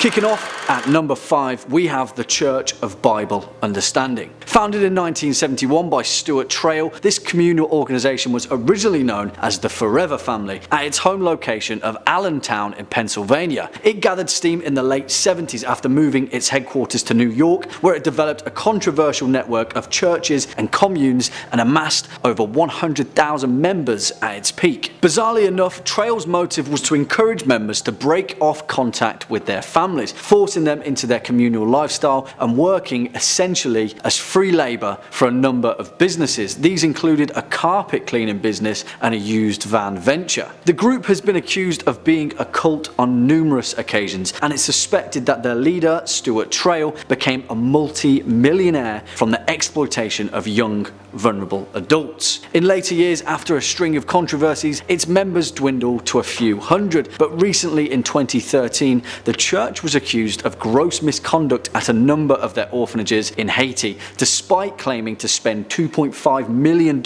Kicking off at number 5, we have the Church of Bible Understanding. Founded in 1971 by Stuart Trail, this communal organization was originally known as the Forever Family at its home location of Allentown in Pennsylvania. It gathered steam in the late 70s after moving its headquarters to New York, where it developed a controversial network of churches and communes and amassed over 100,000 members at its peak. Bizarrely enough, Trail's motive was to encourage members to break off contact with their families, forcing them into their communal lifestyle and working essentially as free labour for a number of businesses. These included a carpet cleaning business and a used van venture. The group has been accused of being a cult on numerous occasions, and it's suspected that their leader, Stuart Trail, became a multi-millionaire from the exploitation of young, vulnerable adults. In later years, after a string of controversies, its members dwindled to a few hundred, but recently in 2013, the church was accused of gross misconduct at a number of their orphanages in Haiti, despite claiming to spend $2.5 million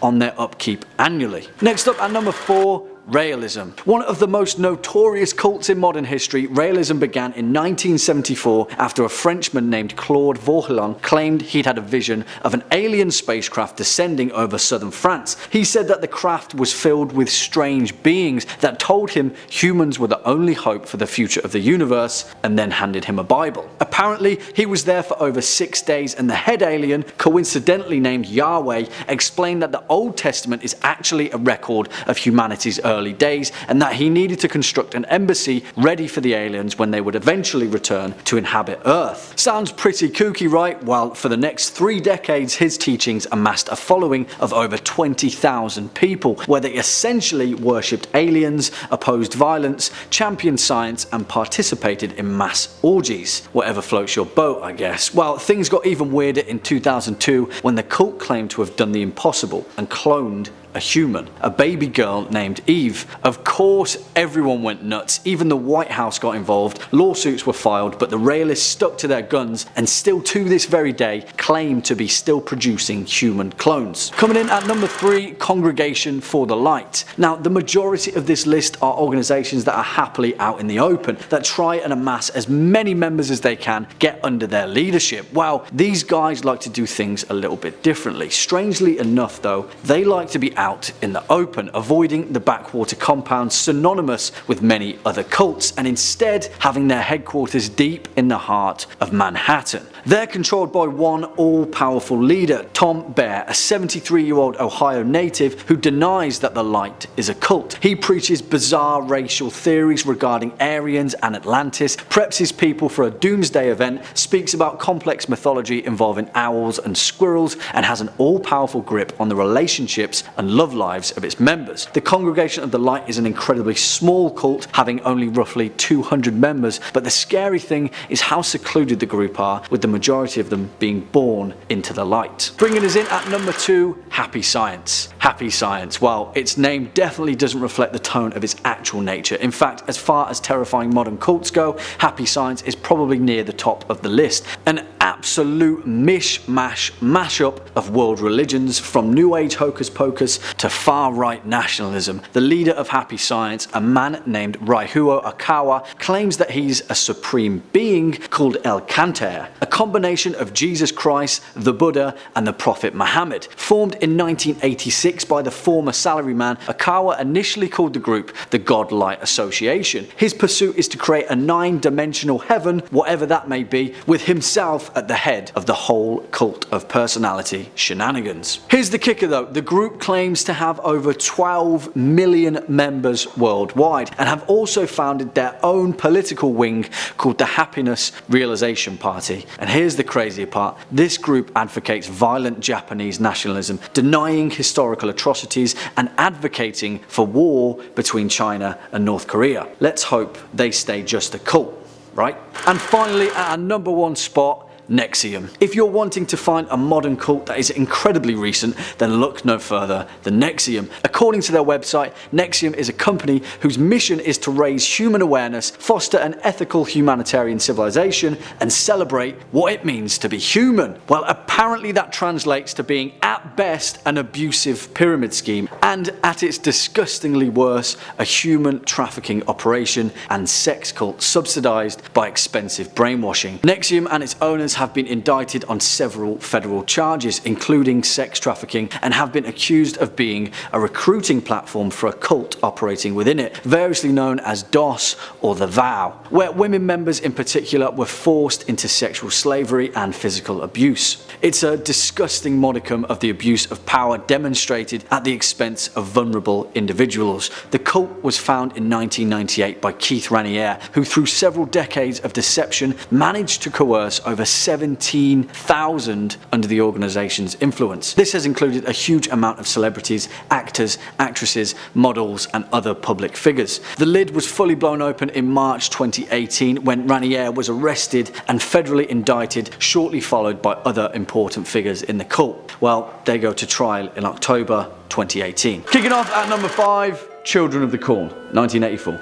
on their upkeep annually. Next up at number 4, Realism. One of the most notorious cults in modern history, Realism began in 1974 after a Frenchman named Claude Vauquelin claimed he'd had a vision of an alien spacecraft descending over southern France. He said that the craft was filled with strange beings that told him humans were the only hope for the future of the universe, and then handed him a Bible. Apparently, he was there for over 6 days, and the head alien, coincidentally named Yahweh, explained that the Old Testament is actually a record of humanity's early days, and that he needed to construct an embassy ready for the aliens when they would eventually return to inhabit Earth. Sounds pretty kooky, right? Well, for the next 3 decades, his teachings amassed a following of over 20,000 people, where they essentially worshipped aliens, opposed violence, championed science, and participated in mass orgies. Whatever floats your boat, I guess. Well, things got even weirder in 2002 when the cult claimed to have done the impossible and cloned a human, a baby girl named Eve. Of course, everyone went nuts. Even the White House got involved. Lawsuits were filed, but the realists stuck to their guns and still to this very day claim to be still producing human clones. Coming in at number 3, Congregation for the Light. Now, the majority of this list are organizations that are happily out in the open, that try and amass as many members as they can, get under their leadership. Well, these guys like to do things a little bit differently. Strangely enough though, they like to be out in the open, avoiding the backwater compounds synonymous with many other cults, and instead having their headquarters deep in the heart of Manhattan. They're controlled by one all-powerful leader, Tom Bear, a 73-year-old Ohio native who denies that the light is a cult. He preaches bizarre racial theories regarding Aryans and Atlantis, preps his people for a doomsday event, speaks about complex mythology involving owls and squirrels, and has an all-powerful grip on the relationships and love lives of its members. The Congregation of the Light is an incredibly small cult, having only roughly 200 members, but the scary thing is how secluded the group are, with the majority of them being born into the light. Bringing us in at number 2, Happy Science. Happy Science, well, its name definitely doesn't reflect the tone of its actual nature. In fact, as far as terrifying modern cults go, Happy Science is probably near the top of the list. An absolute mishmash mashup of world religions, from New Age hocus pocus to far-right nationalism. The leader of Happy Science, a man named Raihuo Akawa, claims that he's a supreme being called El Kanter, a combination of Jesus Christ, the Buddha, and the Prophet Muhammad. Formed in 1986 by the former salaryman, Akawa initially called the group the God-Light Association. His pursuit is to create a 9-dimensional heaven, whatever that may be, with himself at the head of the whole cult of personality shenanigans. Here's the kicker though, the group claims to have over 12 million members worldwide, and have also founded their own political wing called the Happiness Realization Party. And here's the crazy part, this group advocates violent Japanese nationalism, denying historical atrocities, and advocating for war between China and North Korea. Let's hope they stay just a cult, right? And finally, at our number 1 spot, NXIVM. If you're wanting to find a modern cult that is incredibly recent, then look no further than NXIVM. According to their website, NXIVM is a company whose mission is to raise human awareness, foster an ethical humanitarian civilization, and celebrate what it means to be human. Well, apparently that translates to being at best an abusive pyramid scheme, and at its disgustingly worse, a human trafficking operation and sex cult subsidized by expensive brainwashing. NXIVM and its owners have been indicted on several federal charges, including sex trafficking, and have been accused of being a recruiting platform for a cult operating within it, variously known as DOS or the Vow, where women members in particular were forced into sexual slavery and physical abuse. It's a disgusting modicum of the abuse of power demonstrated at the expense of vulnerable individuals. The cult was found in 1998 by Keith Raniere, who through several decades of deception managed to coerce over 17,000 under the organization's influence. This has included a huge amount of celebrities, actors, actresses, models, and other public figures. The lid was fully blown open in March 2018 when Raniere was arrested and federally indicted, shortly followed by other important figures in the cult. Well, they go to trial in October 2018. Kicking off at number 5, Children of the Corn, 1984.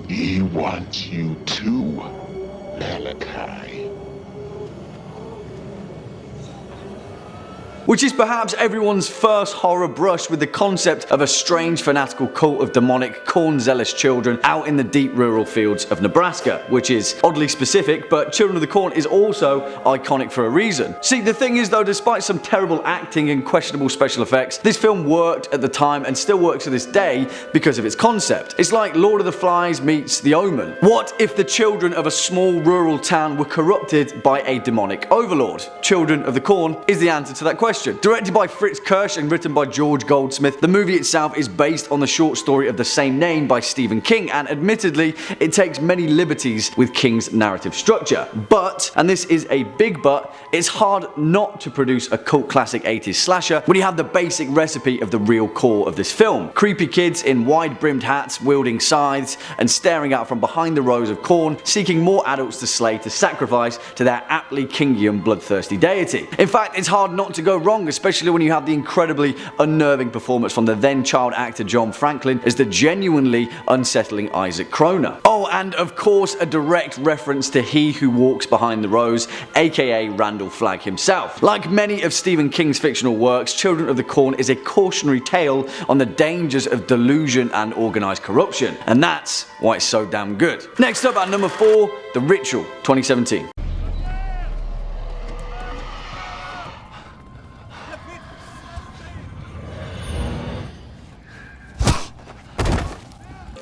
He wants you too, Malachi. Which is perhaps everyone's first horror brush with the concept of a strange fanatical cult of demonic, corn-zealous children out in the deep rural fields of Nebraska, which is oddly specific, but Children of the Corn is also iconic for a reason. See, the thing is though, despite some terrible acting and questionable special effects, this film worked at the time and still works to this day because of its concept. It's like Lord of the Flies meets The Omen. What if the children of a small rural town were corrupted by a demonic overlord? Children of the Corn is the answer to that question. Directed by Fritz Kirsch and written by George Goldsmith, the movie itself is based on the short story of the same name by Stephen King, and admittedly, it takes many liberties with King's narrative structure. But, and this is a big but, it's hard not to produce a cult classic 80s slasher when you have the basic recipe of the real core of this film. Creepy kids in wide-brimmed hats, wielding scythes, and staring out from behind the rows of corn, seeking more adults to slay to sacrifice to their aptly Kingian bloodthirsty deity. In fact, it's hard not to go wrong, especially when you have the incredibly unnerving performance from the then child actor John Franklin as the genuinely unsettling Isaac Kroner. Oh, and of course a direct reference to He Who Walks Behind the Rows, aka Randall Flagg himself. Like many of Stephen King's fictional works, Children of the Corn is a cautionary tale on the dangers of delusion and organised corruption, and that's why it's so damn good. Next up at number 4, The Ritual, 2017.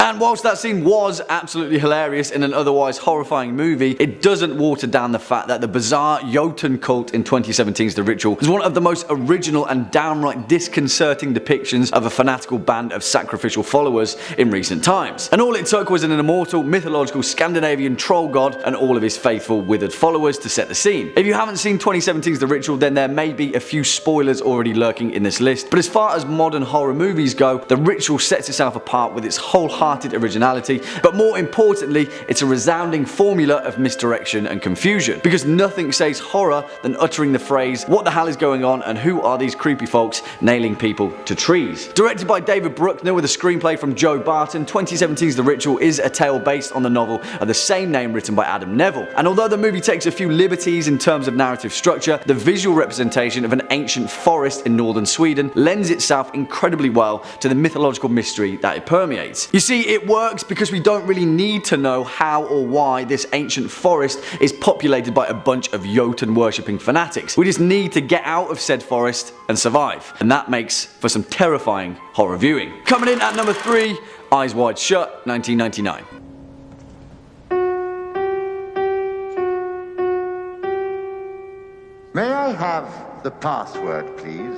And whilst that scene was absolutely hilarious in an otherwise horrifying movie, it doesn't water down the fact that the bizarre Jotun cult in 2017's The Ritual is one of the most original and downright disconcerting depictions of a fanatical band of sacrificial followers in recent times. And all it took was an immortal, mythological Scandinavian troll god and all of his faithful withered followers to set the scene. If you haven't seen 2017's The Ritual, then there may be a few spoilers already lurking in this list, but as far as modern horror movies go, The Ritual sets itself apart with its wholehearted originality, but more importantly, it's a resounding formula of misdirection and confusion, because nothing says horror than uttering the phrase, "What the hell is going on and who are these creepy folks nailing people to trees?" Directed by David Bruckner with a screenplay from Joe Barton, 2017's The Ritual is a tale based on the novel of the same name written by Adam Neville. And although the movie takes a few liberties in terms of narrative structure, the visual representation of an ancient forest in northern Sweden lends itself incredibly well to the mythological mystery that it permeates. You see, it works because we don't really need to know how or why this ancient forest is populated by a bunch of Jotun worshipping fanatics. We just need to get out of said forest and survive. And that makes for some terrifying horror viewing. Coming in at number 3, Eyes Wide Shut, 1999. May I have the password, please?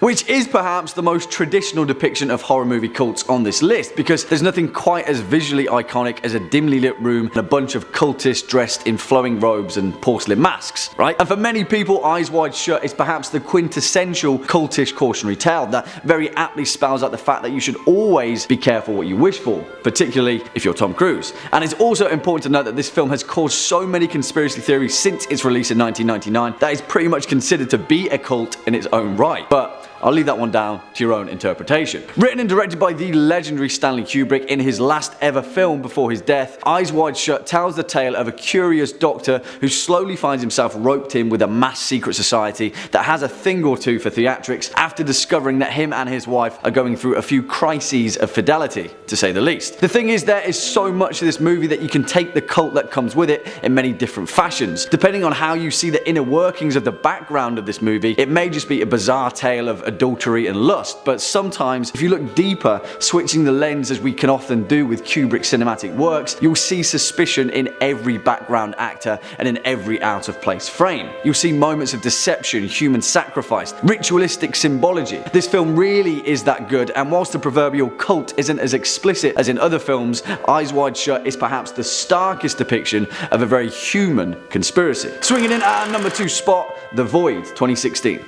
which is perhaps the most traditional depiction of horror movie cults on this list, because there's nothing quite as visually iconic as a dimly lit room and a bunch of cultists dressed in flowing robes and porcelain masks, right? And for many people, Eyes Wide Shut is perhaps the quintessential cultish cautionary tale that very aptly spells out the fact that you should always be careful what you wish for, particularly if you're Tom Cruise. And it's also important to note that this film has caused so many conspiracy theories since its release in 1999 that it's pretty much considered to be a cult in its own right. But I'll leave that one down to your own interpretation. Written and directed by the legendary Stanley Kubrick in his last ever film before his death, Eyes Wide Shut tells the tale of a curious doctor who slowly finds himself roped in with a mass secret society that has a thing or two for theatrics after discovering that him and his wife are going through a few crises of fidelity, to say the least. The thing is, there is so much to this movie that you can take the cult that comes with it in many different fashions. Depending on how you see the inner workings of the background of this movie, it may just be a bizarre tale of adultery and lust, but sometimes if you look deeper, switching the lens as we can often do with Kubrick's cinematic works, you'll see suspicion in every background actor and in every out of place frame. You'll see moments of deception, human sacrifice, ritualistic symbology. This film really is that good, and whilst the proverbial cult isn't as explicit as in other films, Eyes Wide Shut is perhaps the starkest depiction of a very human conspiracy. Swinging in at our number 2 spot, The Void, 2016.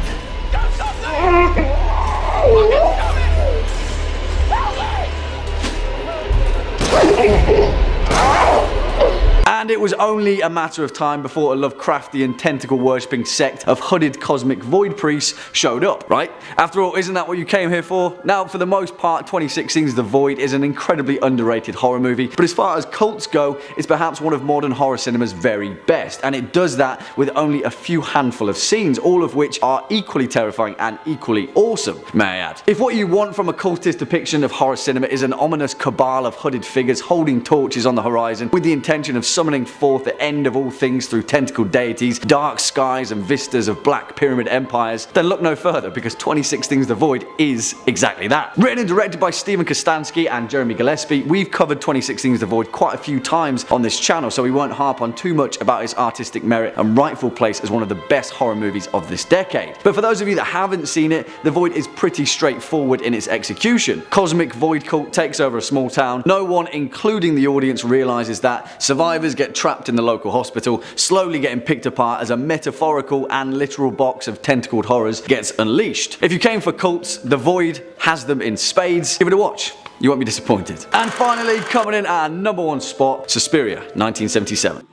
And it was only a matter of time before a Lovecraftian tentacle-worshipping sect of hooded cosmic void priests showed up, right? After all, isn't that what you came here for? Now, for the most part, 2016's The Void is an incredibly underrated horror movie, but as far as cults go, it's perhaps one of modern horror cinema's very best, and it does that with only a few handful of scenes, all of which are equally terrifying and equally awesome, may I add. If what you want from a cultist depiction of horror cinema is an ominous cabal of hooded figures holding torches on the horizon with the intention of summoning forth the end of all things through tentacled deities, dark skies and vistas of black pyramid empires, then look no further, because 2016's The Void is exactly that. Written and directed by Steven Kostanski and Jeremy Gillespie, we've covered 2016's The Void quite a few times on this channel, so we won't harp on too much about its artistic merit and rightful place as one of the best horror movies of this decade. But for those of you that haven't seen it, The Void is pretty straightforward in its execution. Cosmic void cult takes over a small town. No one, including the audience, realizes that survivors get trapped in the local hospital, slowly getting picked apart as a metaphorical and literal box of tentacled horrors gets unleashed. If you came for cults, The Void has them in spades. Give it a watch. You won't be disappointed. And finally, coming in at our number 1 spot, Suspiria, 1977.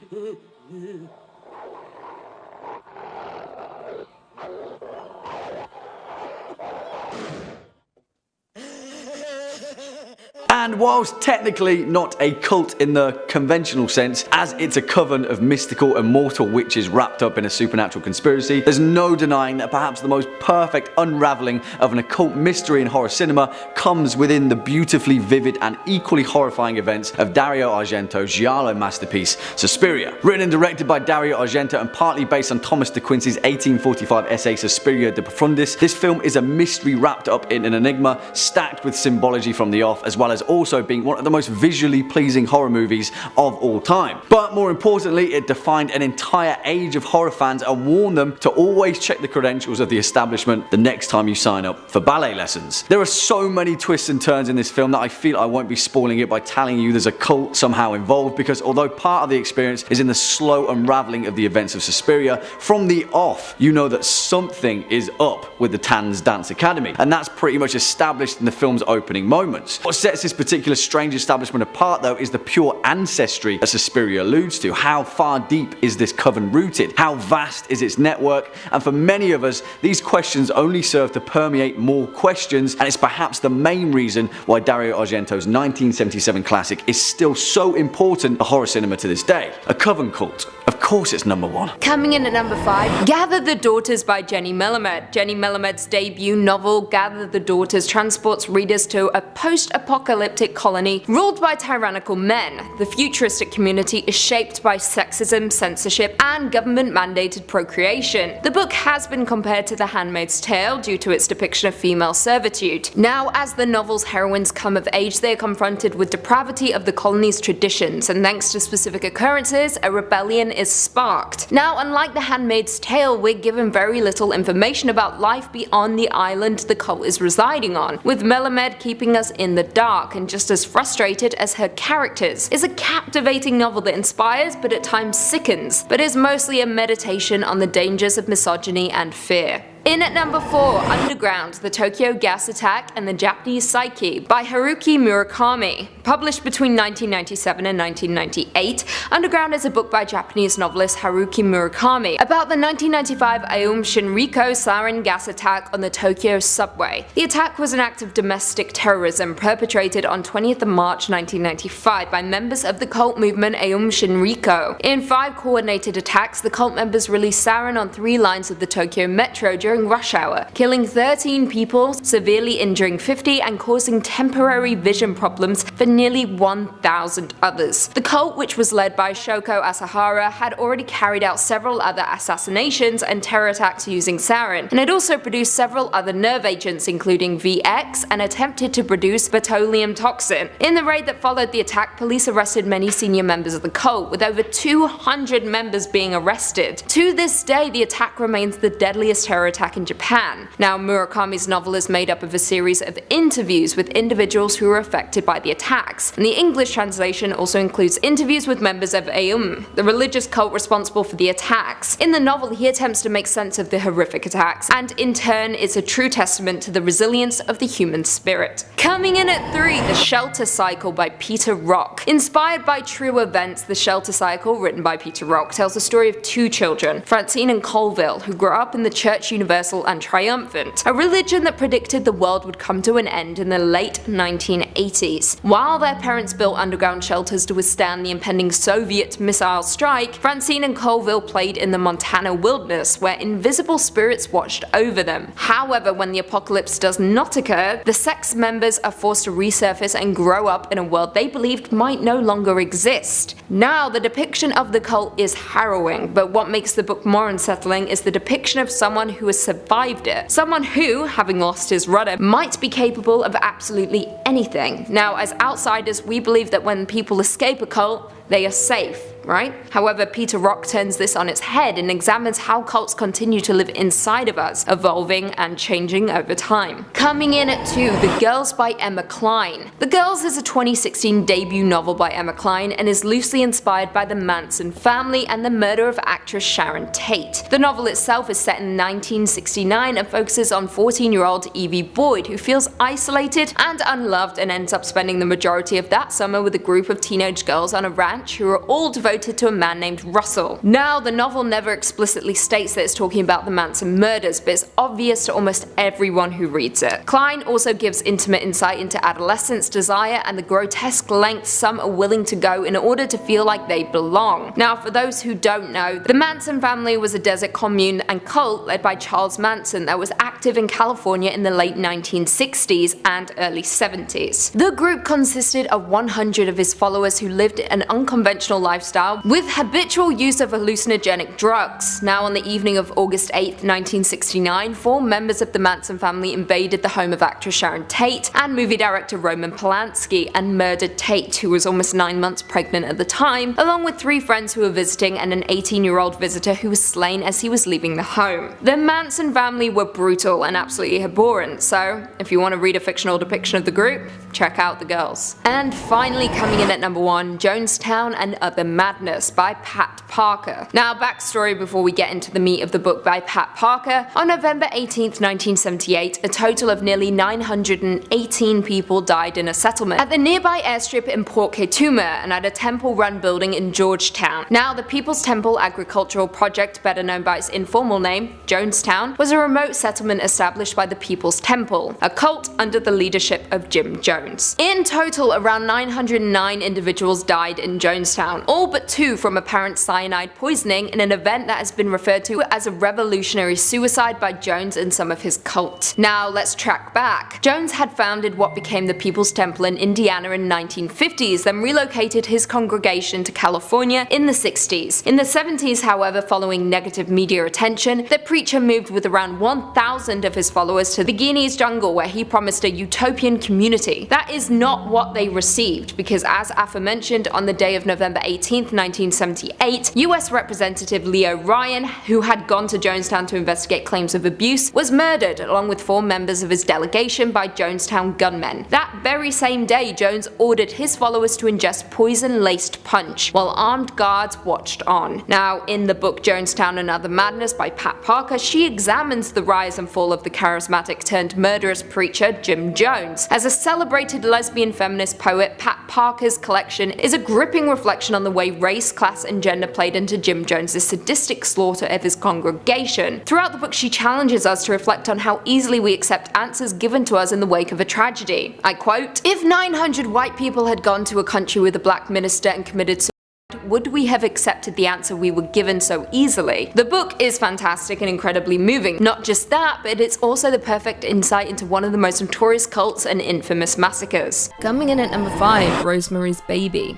And whilst technically not a cult in the conventional sense, as it's a coven of mystical and mortal witches wrapped up in a supernatural conspiracy, there's no denying that perhaps the most perfect unraveling of an occult mystery in horror cinema comes within the beautifully vivid and equally horrifying events of Dario Argento's giallo masterpiece, Suspiria. Written and directed by Dario Argento and partly based on Thomas de Quincey's 1845 essay Suspiria de Profundis, this film is a mystery wrapped up in an enigma, stacked with symbology from the off, as well as also being one of the most visually pleasing horror movies of all time. But more importantly, it defined an entire age of horror fans and warned them to always check the credentials of the establishment the next time you sign up for ballet lessons. There are so many twists and turns in this film that I feel I won't be spoiling it by telling you there's a cult somehow involved, because although part of the experience is in the slow unraveling of the events of Suspiria, from the off you know that something is up with the Tanz Dance Academy, and that's pretty much established in the film's opening moments. What sets this particular strange establishment apart, though, is the pure ancestry that Suspiria alludes to. How far deep is this coven rooted? How vast is its network? And for many of us, these questions only serve to permeate more questions, and it's perhaps the main reason why Dario Argento's 1977 classic is still so important to horror cinema to this day. A coven cult. Of course it's number 1. Coming in at number 5, Gather the Daughters by Jenny Melamed. Jenny Melamed's debut novel, Gather the Daughters, transports readers to a post-apocalyptic post-apocalyptic colony ruled by tyrannical men. The futuristic community is shaped by sexism, censorship, and government-mandated procreation. The book has been compared to The Handmaid's Tale due to its depiction of female servitude. Now, as the novel's heroines come of age, they are confronted with depravity of the colony's traditions, and thanks to specific occurrences, a rebellion is sparked. Now, unlike The Handmaid's Tale, we're given very little information about life beyond the island the cult is residing on, with Melamed keeping us in the dark and just as frustrated as her characters. It's a captivating novel that inspires but at times sickens, but is mostly a meditation on the dangers of misogyny and fear. In at number 4, Underground, The Tokyo Gas Attack and the Japanese Psyche by Haruki Murakami. Published between 1997 and 1998, Underground is a book by Japanese novelist Haruki Murakami about the 1995 Aum Shinriko sarin gas attack on the Tokyo subway. The attack was an act of domestic terrorism perpetrated on 20th of March 1995 by members of the cult movement Aum Shinriko. In 5 coordinated attacks, the cult members released sarin on 3 lines of the Tokyo metro during rush hour, killing 13 people, severely injuring 50, and causing temporary vision problems for nearly 1,000 others. The cult, which was led by Shoko Asahara, had already carried out several other assassinations and terror attacks using sarin, and had also produced several other nerve agents including VX, and attempted to produce botulinum toxin. In the raid that followed the attack, police arrested many senior members of the cult, with over 200 members being arrested. To this day, the attack remains the deadliest terror attack in Japan. Now, Murakami's novel is made up of a series of interviews with individuals who were affected by the attacks, and the English translation also includes interviews with members of Aum, the religious cult responsible for the attacks. In the novel, he attempts to make sense of the horrific attacks, and in turn it's a true testament to the resilience of the human spirit. Coming in at 3, The Shelter Cycle by Peter Rock. Inspired by true events, The Shelter Cycle, written by Peter Rock, tells the story of 2 children, Francine and Colville, who grew up in the Church Universal and Triumphant, a religion that predicted the world would come to an end in the late 1980s. While their parents built underground shelters to withstand the impending Soviet missile strike, Francine and Colville played in the Montana wilderness where invisible spirits watched over them. However, when the apocalypse does not occur, the sect's members are forced to resurface and grow up in a world they believed might no longer exist. Now, the depiction of the cult is harrowing, but what makes the book more unsettling is the depiction of someone who has survived it. Someone who, having lost his rudder, might be capable of absolutely anything. Now, as outsiders, we believe that when people escape a cult, they are safe, right? However, Peter Rock turns this on its head and examines how cults continue to live inside of us, evolving and changing over time. Coming in at 2, The Girls by Emma Cline. The Girls is a 2016 debut novel by Emma Cline and is loosely inspired by the Manson family and the murder of actress Sharon Tate. The novel itself is set in 1969 and focuses on 14-year-old Evie Boyd, who feels isolated and unloved and ends up spending the majority of that summer with a group of teenage girls on a ranch who are all devoted to a man named Russell. Now, the novel never explicitly states that it's talking about the Manson murders, but it's obvious to almost everyone who reads it. Cline also gives intimate insight into adolescence, desire, and the grotesque lengths some are willing to go in order to feel like they belong. Now, for those who don't know, the Manson family was a desert commune and cult led by Charles Manson that was active in California in the late 1960s and early 70s. The group consisted of 100 of his followers who lived an unconventional lifestyle with habitual use of hallucinogenic drugs. Now, on the evening of August 8, 1969, 4 members of the Manson family invaded the home of actress Sharon Tate and movie director Roman Polanski and murdered Tate, who was almost 9 months pregnant at the time, along with 3 friends who were visiting and an 18-year-old visitor who was slain as he was leaving the home. The Manson family were brutal and absolutely abhorrent, so if you want to read a fictional depiction of the group, check out The Girls. And finally, coming in at number 1, Jonestown and Other Madness by Pat Parker. Now, backstory before we get into the meat of the book by Pat Parker. On November 18th, 1978, a total of nearly 918 people died in a settlement at the nearby airstrip in Port Kaituma and at a temple-run building in Georgetown. Now, the People's Temple Agricultural Project, better known by its informal name, Jonestown, was a remote settlement established by the People's Temple, a cult under the leadership of Jim Jones. Jones. In total, around 909 individuals died in Jonestown, all but 2 from apparent cyanide poisoning in an event that has been referred to as a revolutionary suicide by Jones and some of his cult. Now let's track back. Jones had founded what became the People's Temple in Indiana in the 1950s, then relocated his congregation to California in the 60s. In the 70s, however, following negative media attention, the preacher moved with around 1,000 of his followers to the Guinea's jungle, where he promised a utopian community. That is not what they received, because as aforementioned, on the day of November 18, 1978, US Representative Leo Ryan, who had gone to Jonestown to investigate claims of abuse, was murdered along with 4 members of his delegation by Jonestown gunmen. That very same day, Jones ordered his followers to ingest poison-laced punch, while armed guards watched on. Now, in the book Jonestown and Other Madness by Pat Parker, she examines the rise and fall of the charismatic turned murderous preacher Jim Jones. As a celebrated lesbian feminist poet, Pat Parker's collection is a gripping reflection on the way race, class, and gender played into Jim Jones's sadistic slaughter of his congregation. Throughout the book, she challenges us to reflect on how easily we accept answers given to us in the wake of a tragedy. I quote, "If 900 white people had gone to a country with a black minister and committed suicide, would we have accepted the answer we were given so easily?" The book is fantastic and incredibly moving. Not just that, but it's also the perfect insight into one of the most notorious cults and infamous massacres. Coming in at number 5, Rosemary's Baby.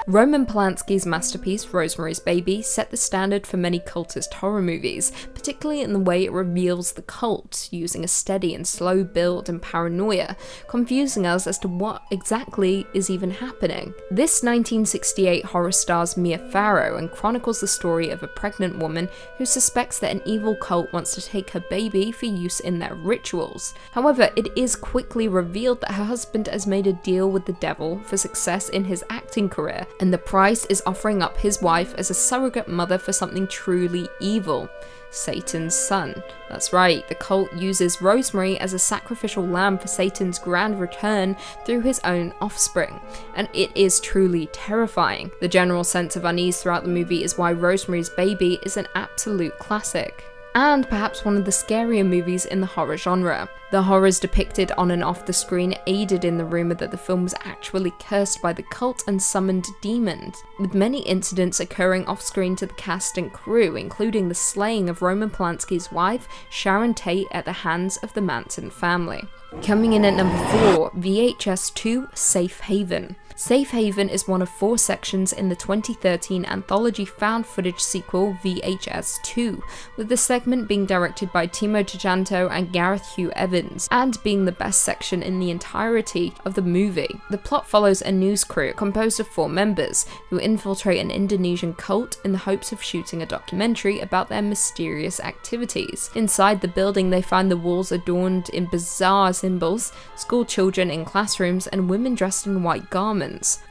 Roman Polanski's masterpiece, Rosemary's Baby, set the standard for many cultist horror movies, particularly in the way it reveals the cult, using a steady and slow build and paranoia, confusing us as to what exactly is even happening. This 1968 horror stars Mia Farrow and chronicles the story of a pregnant woman who suspects that an evil cult wants to take her baby for use in their rituals. However, it is quickly revealed that her husband has made a deal with the devil for success in his acting career, and the price is offering up his wife as a surrogate mother for something truly evil: Satan's son. That's right, the cult uses Rosemary as a sacrificial lamb for Satan's grand return through his own offspring, and it is truly terrifying. The general sense of unease throughout the movie is why Rosemary's Baby is an absolute classic, and perhaps one of the scarier movies in the horror genre. The horrors depicted on and off the screen aided in the rumour that the film was actually cursed by the cult and summoned demons, with many incidents occurring off-screen to the cast and crew, including the slaying of Roman Polanski's wife, Sharon Tate, at the hands of the Manson family. Coming in at number 4, VHS 2 Safe Haven. Safe Haven is one of 4 sections in the 2013 anthology found footage sequel VHS 2, with the segment being directed by Timo Tjahjanto and Gareth Hugh Evans, and being the best section in the entirety of the movie. The plot follows a news crew composed of 4 members who infiltrate an Indonesian cult in the hopes of shooting a documentary about their mysterious activities. Inside the building, they find the walls adorned in bizarre symbols, school children in classrooms, and women dressed in white garments.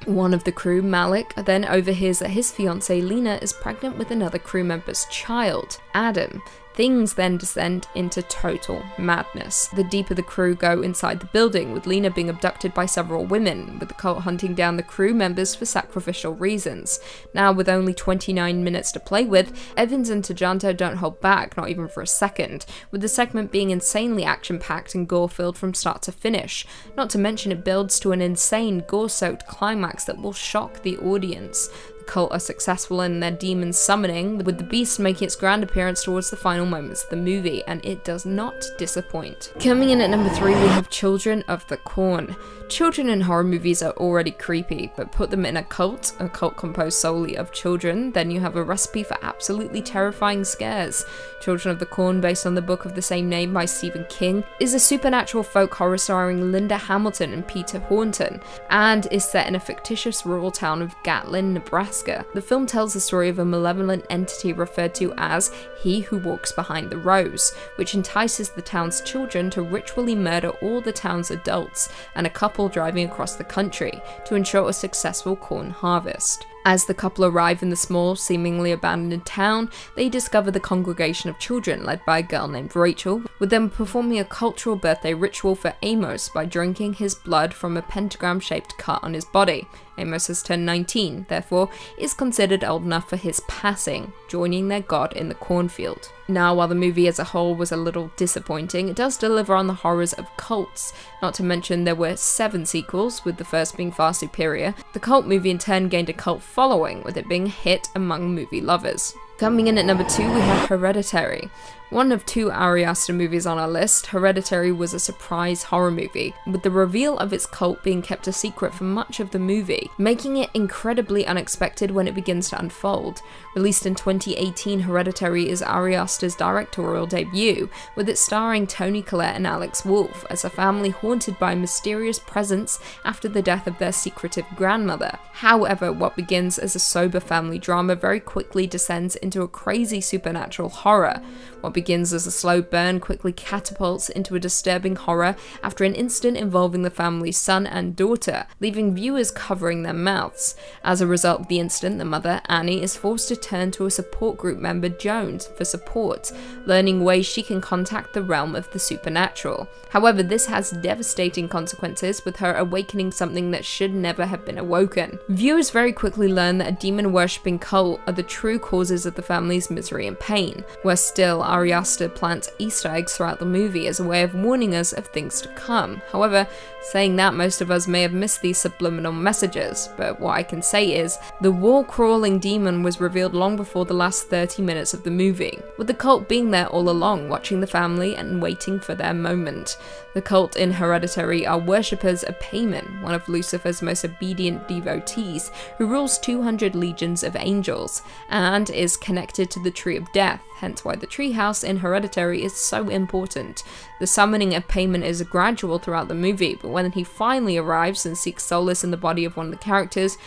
One of the crew, Malik, then overhears that his fiancée Lena is pregnant with another crew member's child, Adam. Things then descend into total madness. The deeper the crew go inside the building, with Lena being abducted by several women, with the cult hunting down the crew members for sacrificial reasons. Now, with only 29 minutes to play with, Evans and Tjahjanto don't hold back, not even for a second, with the segment being insanely action-packed and gore-filled from start to finish. Not to mention it builds to an insane, gore-soaked climax that will shock the audience. Cult are successful in their demon summoning, with the beast making its grand appearance towards the final moments of the movie, and it does not disappoint. Coming in at number 3, we have Children of the Corn. Children in horror movies are already creepy, but put them in a cult composed solely of children, then you have a recipe for absolutely terrifying scares. Children of the Corn, based on the book of the same name by Stephen King, is a supernatural folk horror starring Linda Hamilton and Peter Horton, and is set in a fictitious rural town of Gatlin, Nebraska. The film tells the story of a malevolent entity referred to as He Who Walks Behind the Rose, which entices the town's children to ritually murder all the town's adults and a couple driving across the country to ensure a successful corn harvest. As the couple arrive in the small, seemingly abandoned town, they discover the congregation of children led by a girl named Rachel, with them performing a cultural birthday ritual for Amos by drinking his blood from a pentagram-shaped cut on his body. Amos has turned 19, therefore is considered old enough for his passing, joining their god in the cornfield. Now, while the movie as a whole was a little disappointing, it does deliver on the horrors of cults. Not to mention there were 7 sequels, with the first being far superior. The cult movie in turn gained a cult following, with it being a hit among movie lovers. Coming in at number 2, we have Hereditary. One of 2 Ari Aster movies on our list, Hereditary was a surprise horror movie, with the reveal of its cult being kept a secret for much of the movie, making it incredibly unexpected when it begins to unfold. Released in 2018, Hereditary is Ari Aster's directorial debut, with it starring Toni Collette and Alex Wolff as a family haunted by a mysterious presence after the death of their secretive grandmother. However, what begins as a sober family drama very quickly descends into a crazy supernatural horror. What begins as a slow burn quickly catapults into a disturbing horror after an incident involving the family's son and daughter, leaving viewers covering their mouths. As a result of the incident, the mother, Annie, is forced to turn to a support group member, Jones, for support, learning ways she can contact the realm of the supernatural. However, this has devastating consequences, with her awakening something that should never have been awoken. Viewers very quickly learn that a demon-worshipping cult are the true causes of the family's misery and pain. Worse still, Ari Aster plants Easter eggs throughout the movie as a way of warning us of things to come. However, saying that, most of us may have missed these subliminal messages, but what I can say is, the wall-crawling demon was revealed long before the last 30 minutes of the movie, with the cult being there all along, watching the family and waiting for their moment. The cult in Hereditary are worshippers of Paimon, one of Lucifer's most obedient devotees, who rules 200 legions of angels, and is connected to the Tree of Death, hence why the treehouse in Hereditary is so important. The summoning of Paimon is gradual throughout the movie, but when he finally arrives and seeks solace in the body of one of the characters,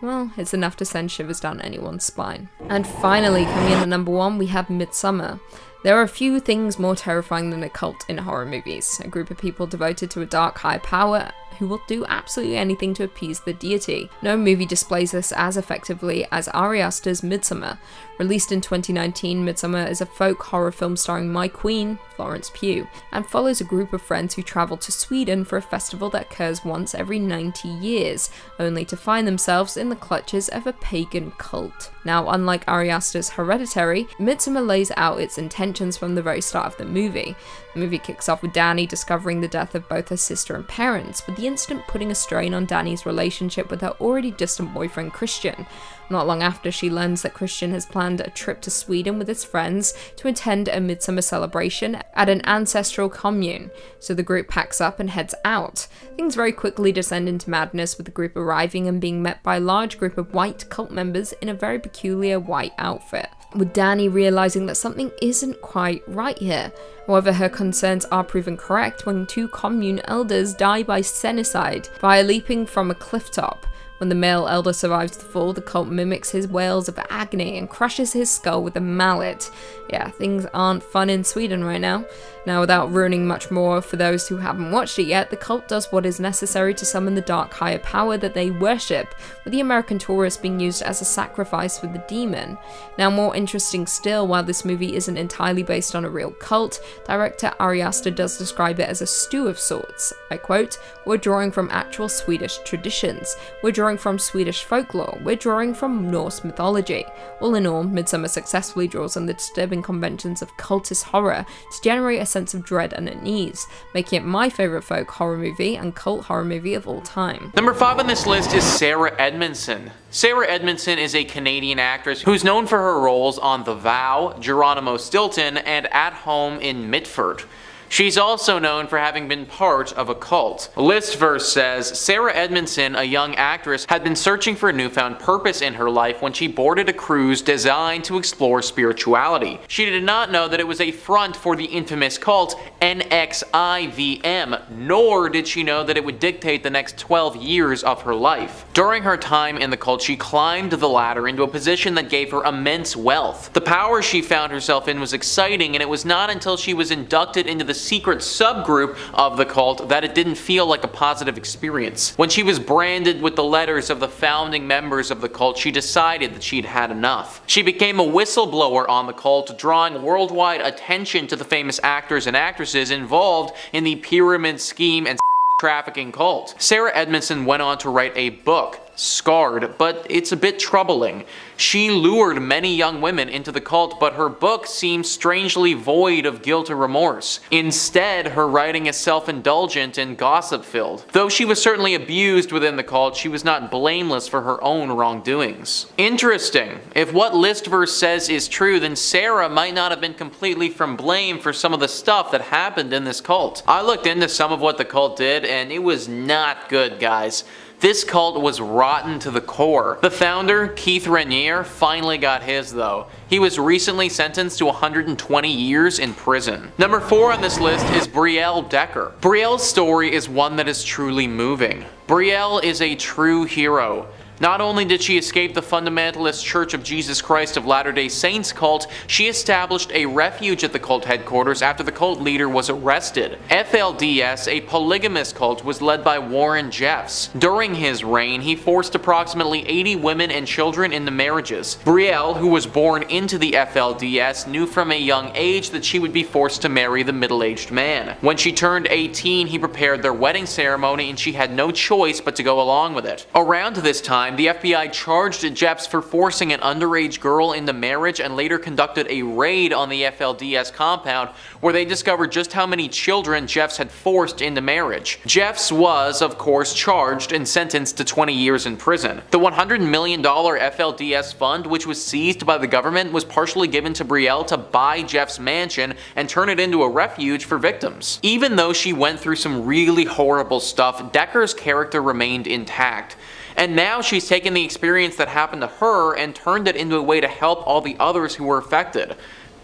well, it's enough to send shivers down anyone's spine. And finally, coming in at number 1, we have Midsommar. There are few things more terrifying than a cult in horror movies, a group of people devoted to a dark higher power who will do absolutely anything to appease the deity. No movie displays this as effectively as Ari Aster's Midsommar. Released in 2019, Midsommar is a folk horror film starring my queen, Florence Pugh, and follows a group of friends who travel to Sweden for a festival that occurs once every 90 years, only to find themselves in the clutches of a pagan cult. Now, unlike Ari Aster's Hereditary, Midsommar lays out its intentions from the very start of the movie. The movie kicks off with Dani discovering the death of both her sister and parents, with the incident putting a strain on Dani's relationship with her already distant boyfriend Christian. Not long after, she learns that Christian has planned a trip to Sweden with his friends to attend a midsummer celebration at an ancestral commune, so the group packs up and heads out. Things very quickly descend into madness, with the group arriving and being met by a large group of white cult members in a very peculiar white outfit, with Dani realizing that something isn't quite right here. However, her concerns are proven correct when 2 commune elders die by senicide via leaping from a cliff top. When the male elder survives the fall, the cult mimics his wails of agony and crushes his skull with a mallet. Yeah, things aren't fun in Sweden right now. Now, without ruining much more for those who haven't watched it yet, the cult does what is necessary to summon the dark higher power that they worship, with the American tourist being used as a sacrifice for the demon. Now, more interesting still, while this movie isn't entirely based on a real cult, director Ari Aster does describe it as a stew of sorts. I quote, "We're drawing from actual Swedish traditions. We're drawing from Swedish folklore. We're drawing from Norse mythology." All in all, Midsommar successfully draws on the disturbing conventions of cultist horror to generate a sense of dread and unease, making it my favourite folk horror movie and cult horror movie of all time. Number 5 on this list is Sarah Edmondson. Sarah Edmondson is a Canadian actress who's known for her roles on The Vow, Geronimo Stilton, and At Home in Mitford. She's also known for having been part of a cult. Listverse says, Sarah Edmondson, a young actress, had been searching for a newfound purpose in her life when she boarded a cruise designed to explore spirituality. She did not know that it was a front for the infamous cult NXIVM, nor did she know that it would dictate the next 12 years of her life. During her time in the cult, she climbed the ladder into a position that gave her immense wealth. The power she found herself in was exciting, and it was not until she was inducted into the secret subgroup of the cult that it didn't feel like a positive experience. When she was branded with the letters of the founding members of the cult, she decided that she'd had enough. She became a whistleblower on the cult, drawing worldwide attention to the famous actors and actresses involved in the pyramid scheme and trafficking cult. Sarah Edmondson went on to write a book, scarred, but it's a bit troubling. She lured many young women into the cult, but her book seems strangely void of guilt or remorse. Instead, her writing is self-indulgent and gossip-filled. Though she was certainly abused within the cult, she was not blameless for her own wrongdoings. Interesting. If what Listverse says is true, then Sarah might not have been completely from blame for some of the stuff that happened in this cult. I looked into some of what the cult did, and it was not good, guys. This cult was rotten to the core. The founder, Keith Raniere, finally got his though. He was recently sentenced to 120 years in prison. Number 4 on this list is Brielle Decker. Brielle's story is one that is truly moving. Brielle is a true hero. Not only did she escape the fundamentalist Church of Jesus Christ of Latter-day Saints cult, she established a refuge at the cult headquarters after the cult leader was arrested. FLDS, a polygamous cult, was led by Warren Jeffs. During his reign, he forced approximately 80 women and children into marriages. Brielle, who was born into the FLDS, knew from a young age that she would be forced to marry the middle-aged man. When she turned 18, he prepared their wedding ceremony and she had no choice but to go along with it. Around this time, the FBI charged Jeffs for forcing an underage girl into marriage and later conducted a raid on the FLDS compound where they discovered just how many children Jeffs had forced into marriage. Jeffs was, of course, charged and sentenced to 20 years in prison. The $100 million FLDS fund, which was seized by the government, was partially given to Brielle to buy Jeffs' mansion and turn it into a refuge for victims. Even though she went through some really horrible stuff, Decker's character remained intact. And now she's taken the experience that happened to her and turned it into a way to help all the others who were affected.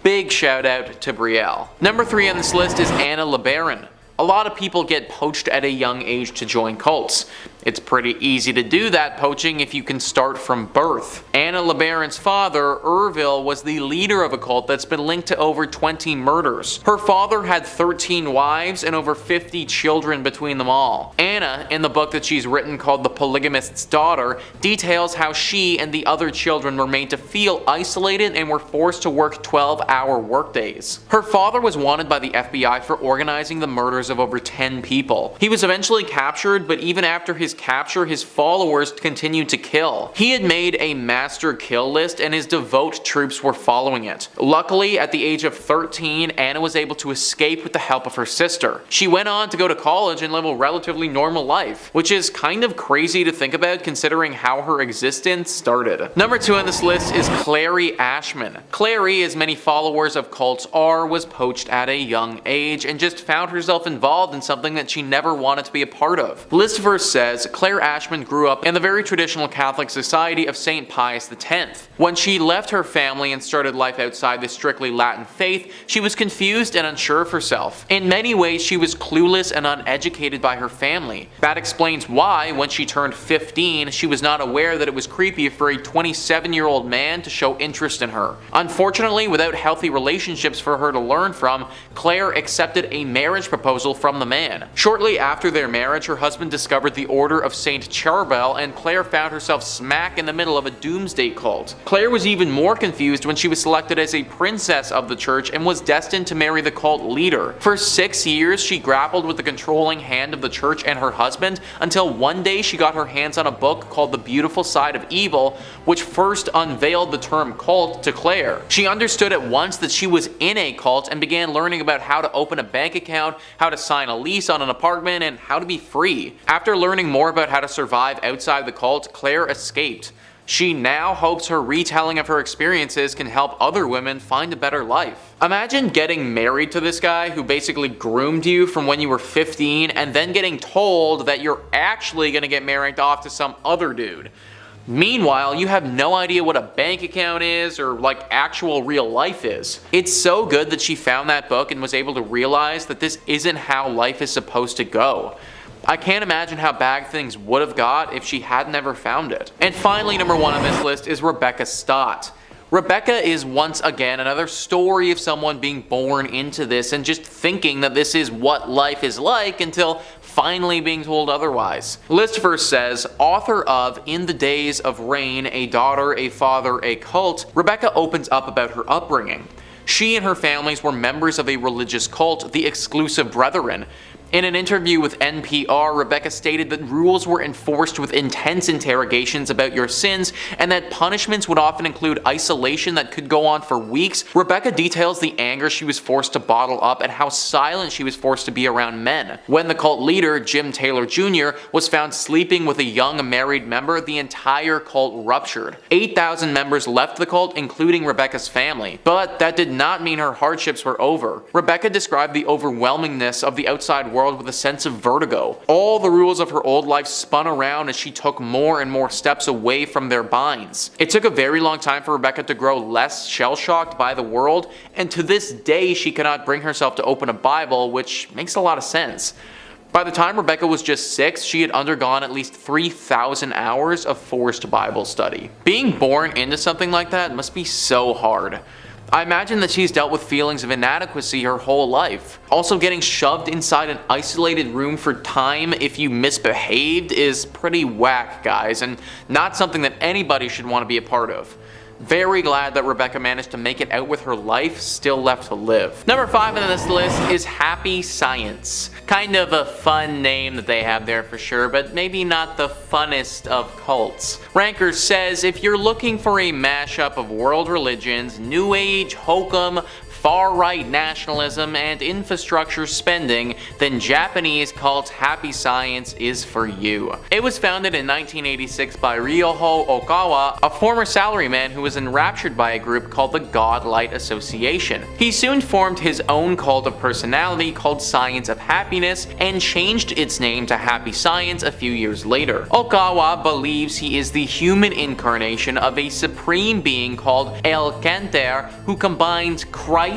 Big shout out to Brielle. Number 3 on this list is Anna LeBaron. A lot of people get poached at a young age to join cults. It's pretty easy to do that poaching if you can start from birth. Anna LeBaron's father, Ervil, was the leader of a cult that's been linked to over 20 murders. Her father had 13 wives and over 50 children between them all. Anna, in the book that she's written called The Polygamist's Daughter, details how she and the other children were made to feel isolated and were forced to work 12-hour workdays. Her father was wanted by the FBI for organizing the murders of over 10 people. He was eventually captured, but even after his capture, his followers continued to kill. He had made a master kill list and his devout troops were following it. Luckily, at the age of 13, Anna was able to escape with the help of her sister. She went on to go to college and live a relatively normal life, which is kind of crazy to think about considering how her existence started. Number 2 on this list is Clary Ashman. Clary, as many followers of cults are, was poached at a young age and just found herself involved in something that she never wanted to be a part of. Listverse says Claire Ashman grew up in the very traditional Catholic society of St. Pius X. When she left her family and started life outside the strictly Latin faith, she was confused and unsure of herself. In many ways, she was clueless and uneducated by her family. That explains why, when she turned 15, she was not aware that it was creepy for a 27-year-old man to show interest in her. Unfortunately, without healthy relationships for her to learn from, Claire accepted a marriage proposal from the man. Shortly after their marriage, her husband discovered the Order of St. Charbel, and Claire found herself smack in the middle of a doomsday cult. Claire was even more confused when she was selected as a princess of the church and was destined to marry the cult leader. For 6 years, she grappled with the controlling hand of the church and her husband until one day she got her hands on a book called The Beautiful Side of Evil, which first unveiled the term cult to Claire. She understood at once that she was in a cult and began learning about how to open a bank account, how to sign a lease on an apartment, and how to be free. After learning more about how to survive outside the cult, Claire escaped. She now hopes her retelling of her experiences can help other women find a better life. Imagine getting married to this guy who basically groomed you from when you were 15 and then getting told that you're actually gonna get married off to some other dude. Meanwhile, you have no idea what a bank account is or like actual real life is. It's so good that she found that book and was able to realize that this isn't how life is supposed to go. I can't imagine how bad things would have got if she had never found it. And finally, number 1 on this list is Rebecca Stott. Rebecca is once again another story of someone being born into this and just thinking that this is what life is like until finally being told otherwise. Listverse says, author of In the Days of Rain, A Daughter, a Father, a Cult, Rebecca opens up about her upbringing. She and her families were members of a religious cult, the Exclusive Brethren. In an interview with NPR, Rebecca stated that rules were enforced with intense interrogations about your sins, and that punishments would often include isolation that could go on for weeks. Rebecca details the anger she was forced to bottle up and how silent she was forced to be around men. When the cult leader, Jim Taylor Jr., was found sleeping with a young married member, the entire cult ruptured. 8,000 members left the cult, including Rebecca's family. But that did not mean her hardships were over. Rebecca described the overwhelmingness of the outside world with a sense of vertigo. All the rules of her old life spun around as she took more and more steps away from their binds. It took a very long time for Rebecca to grow less shell-shocked by the world, and to this day she cannot bring herself to open a Bible, which makes a lot of sense. By the time Rebecca was just 6, she had undergone at least 3,000 hours of forced Bible study. Being born into something like that must be so hard. I imagine that she's dealt with feelings of inadequacy her whole life. Also, getting shoved inside an isolated room for time if you misbehaved is pretty whack, guys, and not something that anybody should want to be a part of. Very glad that Rebecca managed to make it out with her life still left to live. Number 5 on this list is Happy Science. Kind of a fun name that they have there for sure, but maybe not the funnest of cults. Ranker says, if you're looking for a mashup of world religions, New Age, hokum, far-right nationalism, and infrastructure spending, then Japanese cult Happy Science is for you. It was founded in 1986 by Ryoho Okawa, a former salaryman who was enraptured by a group called the Godlight Association. He soon formed his own cult of personality called Science of Happiness and changed its name to Happy Science a few years later. Okawa believes he is the human incarnation of a supreme being called El Kanter, who combines Christ,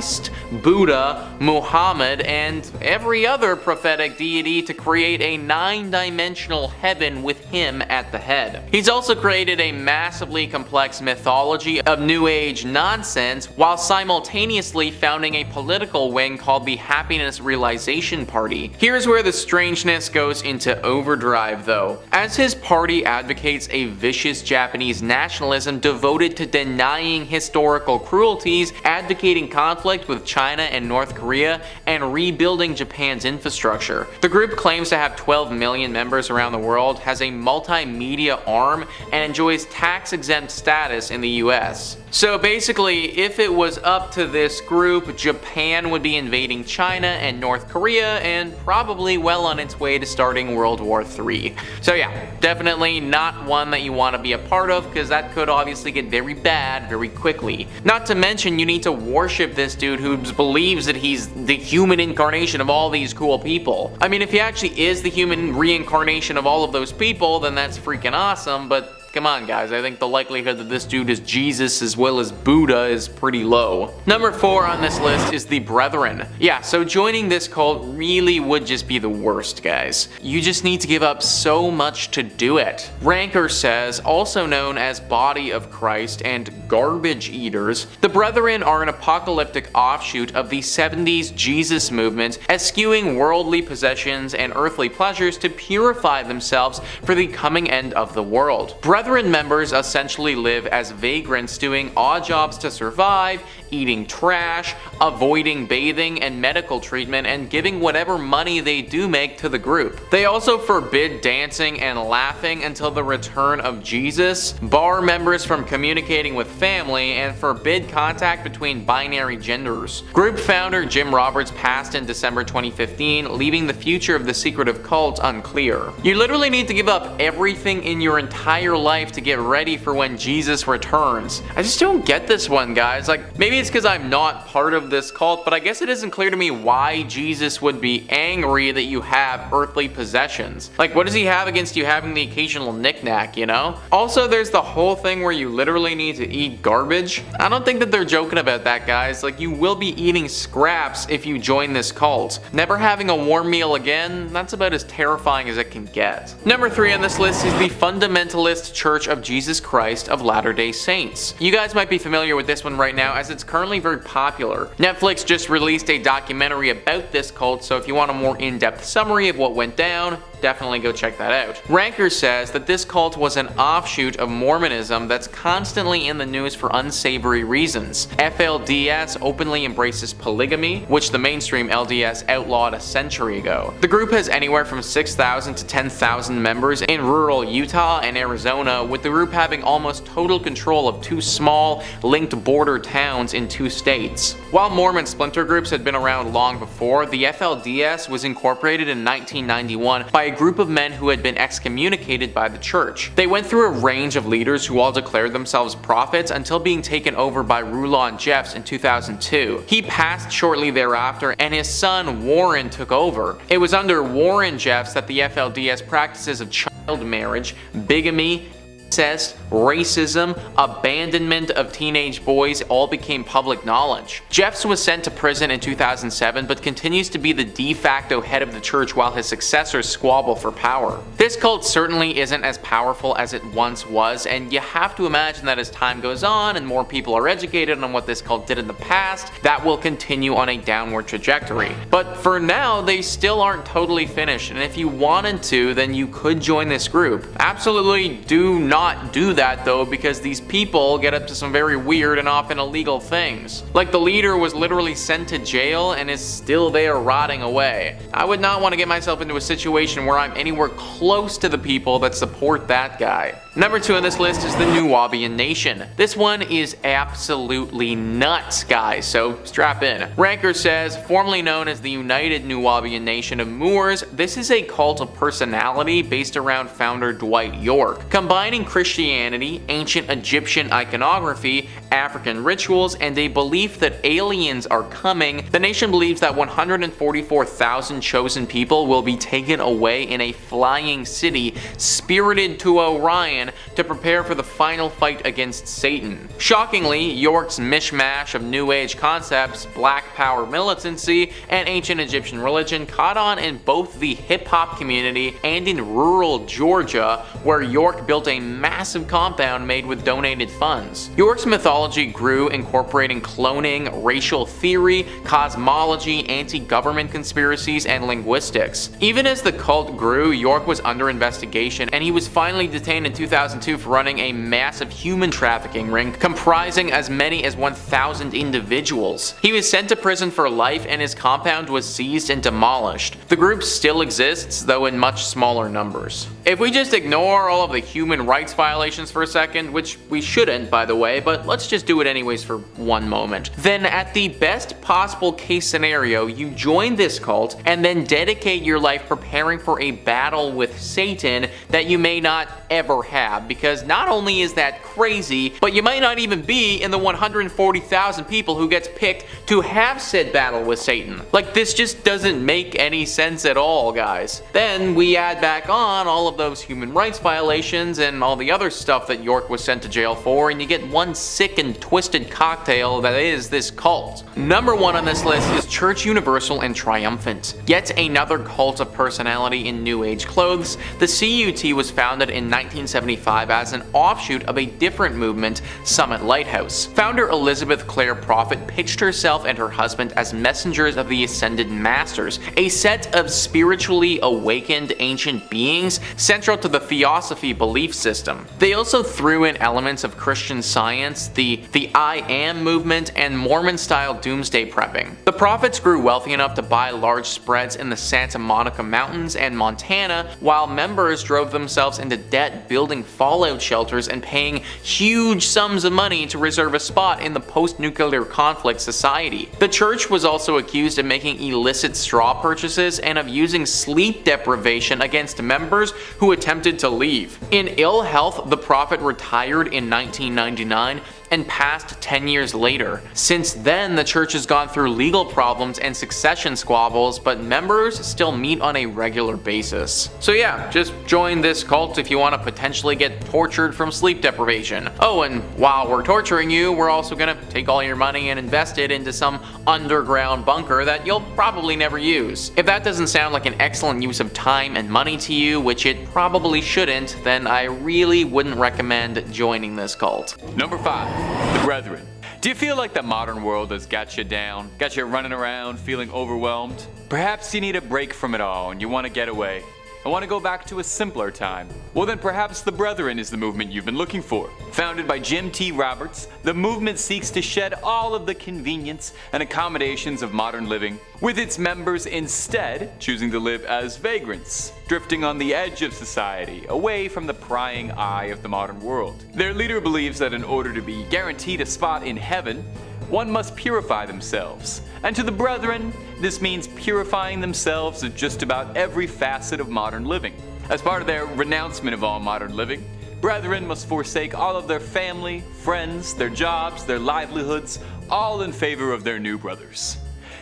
Buddha, Muhammad, and every other prophetic deity to create a 9-dimensional heaven with him at the head. He's also created a massively complex mythology of New Age nonsense while simultaneously founding a political wing called the Happiness Realization Party. Here's where the strangeness goes into overdrive though, as his party advocates a vicious Japanese nationalism devoted to denying historical cruelties, advocating conflict with China and North Korea, and rebuilding Japan's infrastructure. The group claims to have 12 million members around the world, has a multimedia arm, and enjoys tax-exempt status in the US. So basically, if it was up to this group, Japan would be invading China and North Korea, and probably well on its way to starting World War III. So yeah, definitely not one that you want to be a part of, because that could obviously get very bad very quickly. Not to mention, you need to worship this dude who believes that he's the human incarnation of all these cool people. I mean, if he actually is the human reincarnation of all of those people, then that's freaking awesome, but come on guys, I think the likelihood that this dude is Jesus as well as Buddha is pretty low. Number 4 on this list is the Brethren. Yeah, so joining this cult really would just be the worst, guys. You just need to give up so much to do it. Ranker says, also known as Body of Christ and Garbage Eaters, the Brethren are an apocalyptic offshoot of the 70s Jesus movement, eschewing worldly possessions and earthly pleasures to purify themselves for the coming end of the world. Brethren members essentially live as vagrants doing odd jobs to survive, eating trash, avoiding bathing and medical treatment, and giving whatever money they do make to the group. They also forbid dancing and laughing until the return of Jesus, bar members from communicating with family, and forbid contact between binary genders. Group founder Jim Roberts passed in December 2015, leaving the future of the secretive cult unclear. You literally need to give up everything in your entire life to get ready for when Jesus returns. I just don't get this one, guys. Like, maybe it's because I'm not part of this cult, but I guess it isn't clear to me why Jesus would be angry that you have earthly possessions. Like, what does he have against you having the occasional knickknack, you know? Also, there's the whole thing where you literally need to eat garbage. I don't think that they're joking about that, guys. Like, you will be eating scraps if you join this cult. Never having a warm meal again, that's about as terrifying as it can get. Number 3 on this list is the Fundamentalist Church of Jesus Christ of Latter-day Saints. You guys might be familiar with this one right now, as it's currently very popular. Netflix just released a documentary about this cult, so if you want a more in-depth summary of what went down, definitely go check that out. Ranker says that this cult was an offshoot of Mormonism that's constantly in the news for unsavory reasons. FLDS openly embraces polygamy, which the mainstream LDS outlawed a century ago. The group has anywhere from 6,000 to 10,000 members in rural Utah and Arizona, with the group having almost total control of 2 small, linked border towns in 2 states. While Mormon splinter groups had been around long before, the FLDS was incorporated in 1991 by a group of men who had been excommunicated by the church. They went through a range of leaders who all declared themselves prophets until being taken over by Rulon Jeffs in 2002. He passed shortly thereafter and his son Warren took over. It was under Warren Jeffs that the FLDS practices of child marriage, bigamy, incest, racism, abandonment of teenage boys all became public knowledge. Jeffs was sent to prison in 2007 but continues to be the de facto head of the church while his successors squabble for power. This cult certainly isn't as powerful as it once was, and you have to imagine that as time goes on and more people are educated on what this cult did in the past, that will continue on a downward trajectory. But for now, they still aren't totally finished, and if you wanted to, then you could join this group. Absolutely do not do that though, because these people get up to some very weird and often illegal things. Like the leader was literally sent to jail and is still there rotting away. I would not want to get myself into a situation where I'm anywhere close to the people that support that guy. Number 2 on this list is the Nuwabian Nation. This one is absolutely nuts, guys, so strap in. Ranker says, formerly known as the United Nuwabian Nation of Moors, this is a cult of personality based around founder Dwight York, combining Christianity, ancient Egyptian iconography, African rituals, and a belief that aliens are coming. The nation believes that 144,000 chosen people will be taken away in a flying city, spirited to Orion to prepare for the final fight against Satan. Shockingly, York's mishmash of New Age concepts, black power militancy, and ancient Egyptian religion caught on in both the hip-hop community and in rural Georgia, where York built a massive compound made with donated funds. York's mythology grew, incorporating cloning, racial theory, cosmology, anti-government conspiracies, and linguistics. Even as the cult grew, York was under investigation, and he was finally detained in 2002 for running a massive human trafficking ring comprising as many as 1,000 individuals. He was sent to prison for life, and his compound was seized and demolished. The group still exists, though in much smaller numbers. If we just ignore all of the human rights violations for a second, which we shouldn't by the way, but let's just do it anyways for one moment, then at the best possible case scenario, you join this cult and then dedicate your life preparing for a battle with Satan that you may not ever have, because not only is that crazy, but you might not even be in the 140,000 people who gets picked to have said battle with Satan. Like, this just doesn't make any sense at all, guys. Then we add back on all of those human rights violations and all the other stuff that York was sent to jail for, and you get one sick and twisted cocktail that is this cult. Number 1 on this list is Church Universal and Triumphant. Yet another cult of personality in New Age clothes, the CUT was founded in 1975 as an offshoot of a different movement, Summit Lighthouse. Founder Elizabeth Clare Prophet pitched herself and her husband as messengers of the Ascended Masters, a set of spiritually awakened ancient beings central to the Theosophy belief system. They also threw in elements of Christian Science, the I Am movement, and Mormon-style doomsday prepping. The prophets grew wealthy enough to buy large spreads in the Santa Monica Mountains and Montana, while members drove themselves into debt building fallout shelters and paying huge sums of money to reserve a spot in the post-nuclear conflict society. The church was also accused of making illicit straw purchases and of using sleep deprivation against members who attempted to leave. In ill health, the prophet retired in 1999 and passed 10 years later. Since then, the church has gone through legal problems and succession squabbles, but members still meet on a regular basis. So yeah, just join this cult if you want to potentially get tortured from sleep deprivation. Oh, and while we're torturing you, we're also gonna take all your money and invest it into some underground bunker that you'll probably never use. If that doesn't sound like an excellent use of time and money to you, which it probably shouldn't, then I really wouldn't recommend joining this cult. Number 5. The Brethren. Do you feel like the modern world has got you down? Got you running around feeling overwhelmed? Perhaps you need a break from it all and you want to get away. and want to go back to a simpler time? Well then perhaps the Brethren is the movement you've been looking for. Founded by Jim T. Roberts, the movement seeks to shed all of the convenience and accommodations of modern living, with its members instead choosing to live as vagrants, drifting on the edge of society, away from the prying eye of the modern world. Their leader believes that in order to be guaranteed a spot in heaven, one must purify themselves. And to the Brethren, this means purifying themselves of just about every facet of modern living. As part of their renouncement of all modern living, Brethren must forsake all of their family, friends, their jobs, their livelihoods, all in favor of their new brothers.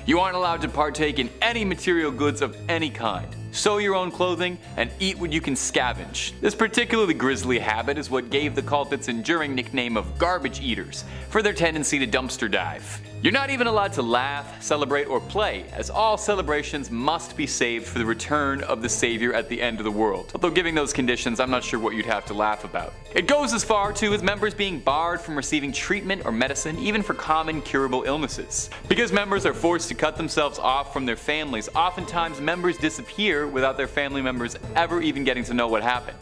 You aren't allowed to partake in any material goods of any kind. Sew your own clothing and eat what you can scavenge. This particularly grisly habit is what gave the cult its enduring nickname of garbage eaters for their tendency to dumpster dive. You're not even allowed to laugh, celebrate, or play, as all celebrations must be saved for the return of the Savior at the end of the world. Although given those conditions, I'm not sure what you'd have to laugh about. It goes as far too as members being barred from receiving treatment or medicine, even for common curable illnesses. Because members are forced to cut themselves off from their families, oftentimes members disappear without their family members ever even getting to know what happened.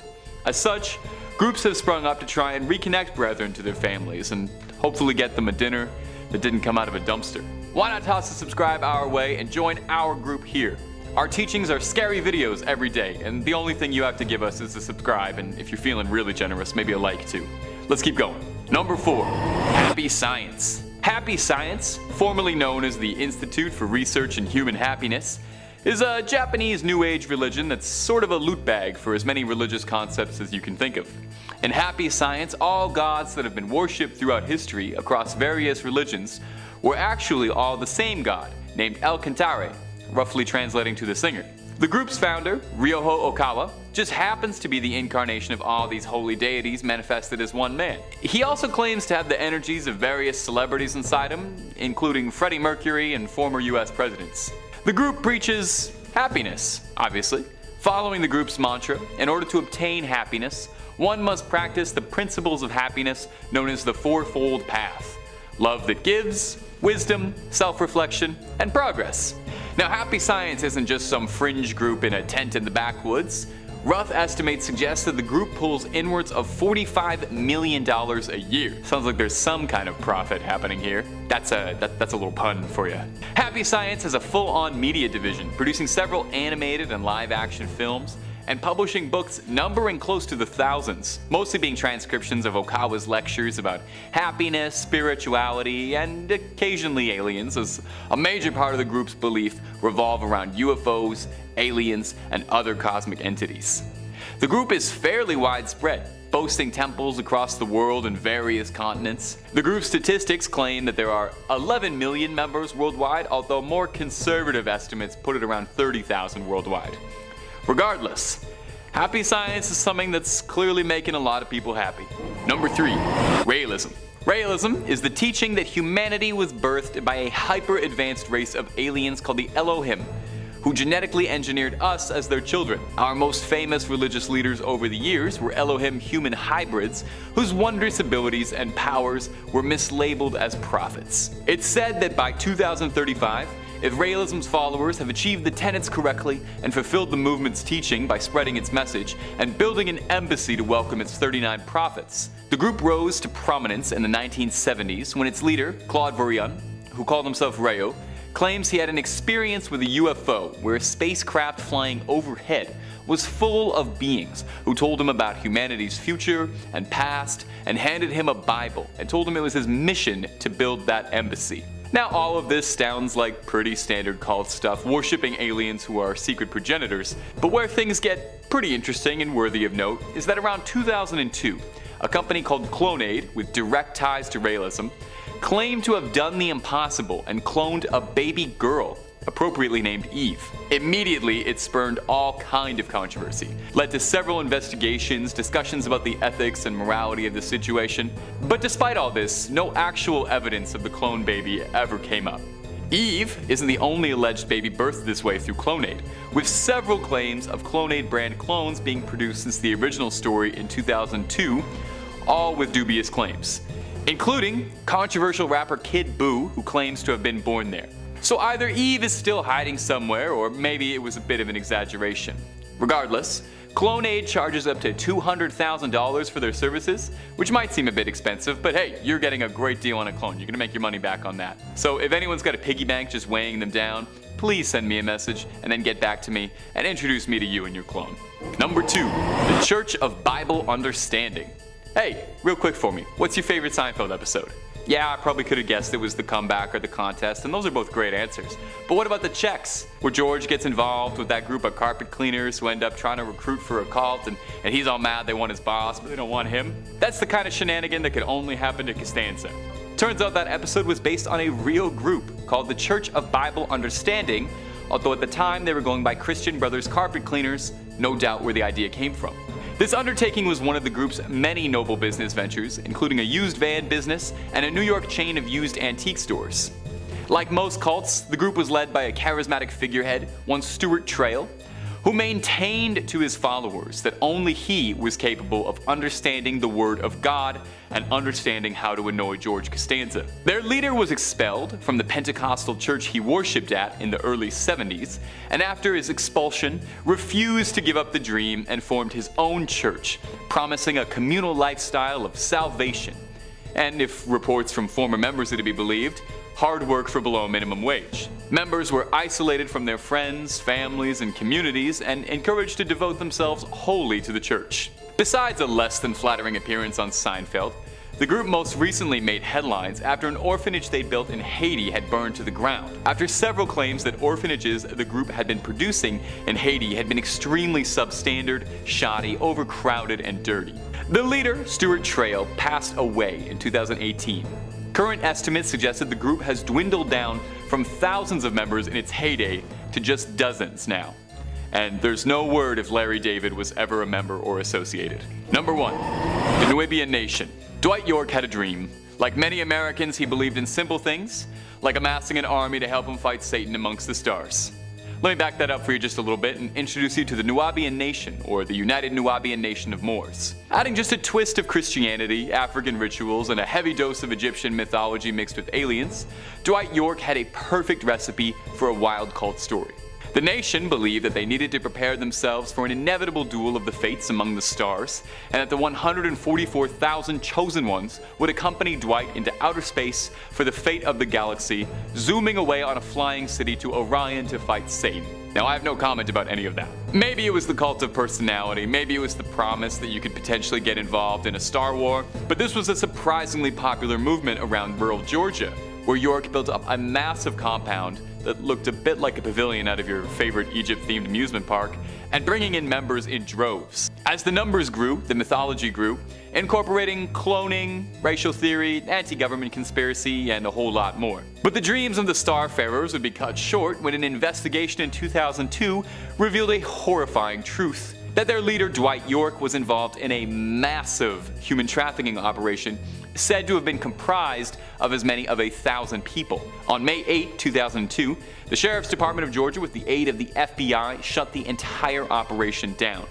As such, groups have sprung up to try and reconnect Brethren to their families and hopefully get them a dinner that didn't come out of a dumpster. Why not toss a subscribe our way and join our group here? Our teachings are scary videos every day, and the only thing you have to give us is a subscribe, and if you're feeling really generous, maybe a like too. Let's keep going. Number 4. Happy Science. Happy Science, formerly known as the Institute for Research in Human Happiness, is a Japanese New Age religion that's sort of a loot bag for as many religious concepts as you can think of. In Happy Science, all gods that have been worshipped throughout history across various religions were actually all the same god, named El Cantare, roughly translating to the singer. The group's founder, Ryoho Okawa, just happens to be the incarnation of all these holy deities manifested as one man. He also claims to have the energies of various celebrities inside him, including Freddie Mercury and former US presidents. The group preaches happiness, obviously. Following the group's mantra, in order to obtain happiness, one must practice the principles of happiness known as the fourfold path: love that gives, wisdom, self-reflection, and progress. Now, Happy Science isn't just some fringe group in a tent in the backwoods. Rough estimates suggest that the group pulls inwards of $45 million a year. Sounds like there's some kind of profit happening here. That's a little pun for you. Happy Science has a full-on media division, producing several animated and live-action films, and publishing books numbering close to the thousands, mostly being transcriptions of Okawa's lectures about happiness, spirituality, and occasionally aliens, as a major part of the group's belief revolve around UFOs, aliens, and other cosmic entities. The group is fairly widespread, boasting temples across the world and various continents. The group's statistics claim that there are 11 million members worldwide, although more conservative estimates put it around 30,000 worldwide. Regardless, Happy Science is something that's clearly making a lot of people happy. Number 3. Realism. Realism is the teaching that humanity was birthed by a hyper-advanced race of aliens called the Elohim, who genetically engineered us as their children. Our most famous religious leaders over the years were Elohim human hybrids, whose wondrous abilities and powers were mislabeled as prophets. It's said that by 2035, if realism's followers have achieved the tenets correctly and fulfilled the movement's teaching by spreading its message and building an embassy to welcome its 39 prophets, the group rose to prominence in the 1970s when its leader, Claude Vorion, who called himself Rayo, claims he had an experience with a UFO where a spacecraft flying overhead was full of beings who told him about humanity's future and past and handed him a Bible and told him it was his mission to build that embassy. Now, all of this sounds like pretty standard cult stuff, worshipping aliens who are secret progenitors, but where things get pretty interesting and worthy of note is that around 2002, a company called Clonaid, with direct ties to realism, claimed to have done the impossible and cloned a baby girl, appropriately named Eve. Immediately, it spurned all kind of controversy, led to several investigations, discussions about the ethics and morality of the situation. But despite all this, no actual evidence of the clone baby ever came up. Eve isn't the only alleged baby birthed this way through Clonaid, with several claims of Clonaid brand clones being produced since the original story in 2002, all with dubious claims, including controversial rapper Kid Buu, who claims to have been born there. So either Eve is still hiding somewhere, or maybe it was a bit of an exaggeration. Regardless, Clone Aid charges up to $200,000 for their services, which might seem a bit expensive, but hey, you're getting a great deal on a clone. You're gonna make your money back on that. So if anyone's got a piggy bank just weighing them down, please send me a message and then get back to me and introduce me to you and your clone. Number 2, the Church of Bible Understanding. Hey, real quick for me, what's your favorite Seinfeld episode? Yeah, I probably could have guessed it was the comeback or the contest, and those are both great answers. But what about the checks, where George gets involved with that group of carpet cleaners who end up trying to recruit for a cult, and he's all mad they want his boss, but they don't want him? That's the kind of shenanigan that could only happen to Costanza. Turns out that episode was based on a real group called the Church of Bible Understanding, although at the time they were going by Christian Brothers Carpet Cleaners, no doubt where the idea came from. This undertaking was one of the group's many noble business ventures, including a used van business and a New York chain of used antique stores. Like most cults, the group was led by a charismatic figurehead, one Stuart Trail, who maintained to his followers that only he was capable of understanding the Word of God and understanding how to annoy George Costanza. Their leader was expelled from the Pentecostal church he worshipped at in the early 70s, and after his expulsion, refused to give up the dream and formed his own church, promising a communal lifestyle of salvation. And if reports from former members are to be believed, hard work for below minimum wage. Members were isolated from their friends, families, and communities and encouraged to devote themselves wholly to the church. Besides a less than flattering appearance on Seinfeld, the group most recently made headlines after an orphanage they built in Haiti had burned to the ground, after several claims that orphanages the group had been producing in Haiti had been extremely substandard, shoddy, overcrowded, and dirty. The leader, Stuart Trail, passed away in 2018. Current estimates suggested the group has dwindled down from thousands of members in its heyday to just dozens now. And there's no word if Larry David was ever a member or associated. Number 1, the Nuwabian Nation. Dwight York had a dream. Like many Americans, he believed in simple things, like amassing an army to help him fight Satan amongst the stars. Let me back that up for you just a little bit and introduce you to the Nuwabian Nation, or the United Nuwabian Nation of Moors. Adding just a twist of Christianity, African rituals, and a heavy dose of Egyptian mythology mixed with aliens, Dwight York had a perfect recipe for a wild cult story. The nation believed that they needed to prepare themselves for an inevitable duel of the fates among the stars, and that the 144,000 chosen ones would accompany Dwight into outer space for the fate of the galaxy, zooming away on a flying city to Orion to fight Satan. Now, I have no comment about any of that. Maybe it was the cult of personality, maybe it was the promise that you could potentially get involved in a Star War, but this was a surprisingly popular movement around rural Georgia, where York built up a massive compound that looked a bit like a pavilion out of your favorite Egypt-themed amusement park, and bringing in members in droves. As the numbers grew, the mythology grew, incorporating cloning, racial theory, anti-government conspiracy, and a whole lot more. But the dreams of the Starfarers would be cut short when an investigation in 2002 revealed a horrifying truth: that their leader Dwight York was involved in a massive human trafficking operation said to have been comprised of as many of 1,000 people. On May 8, 2002, the Sheriff's Department of Georgia, with the aid of the FBI, shut the entire operation down.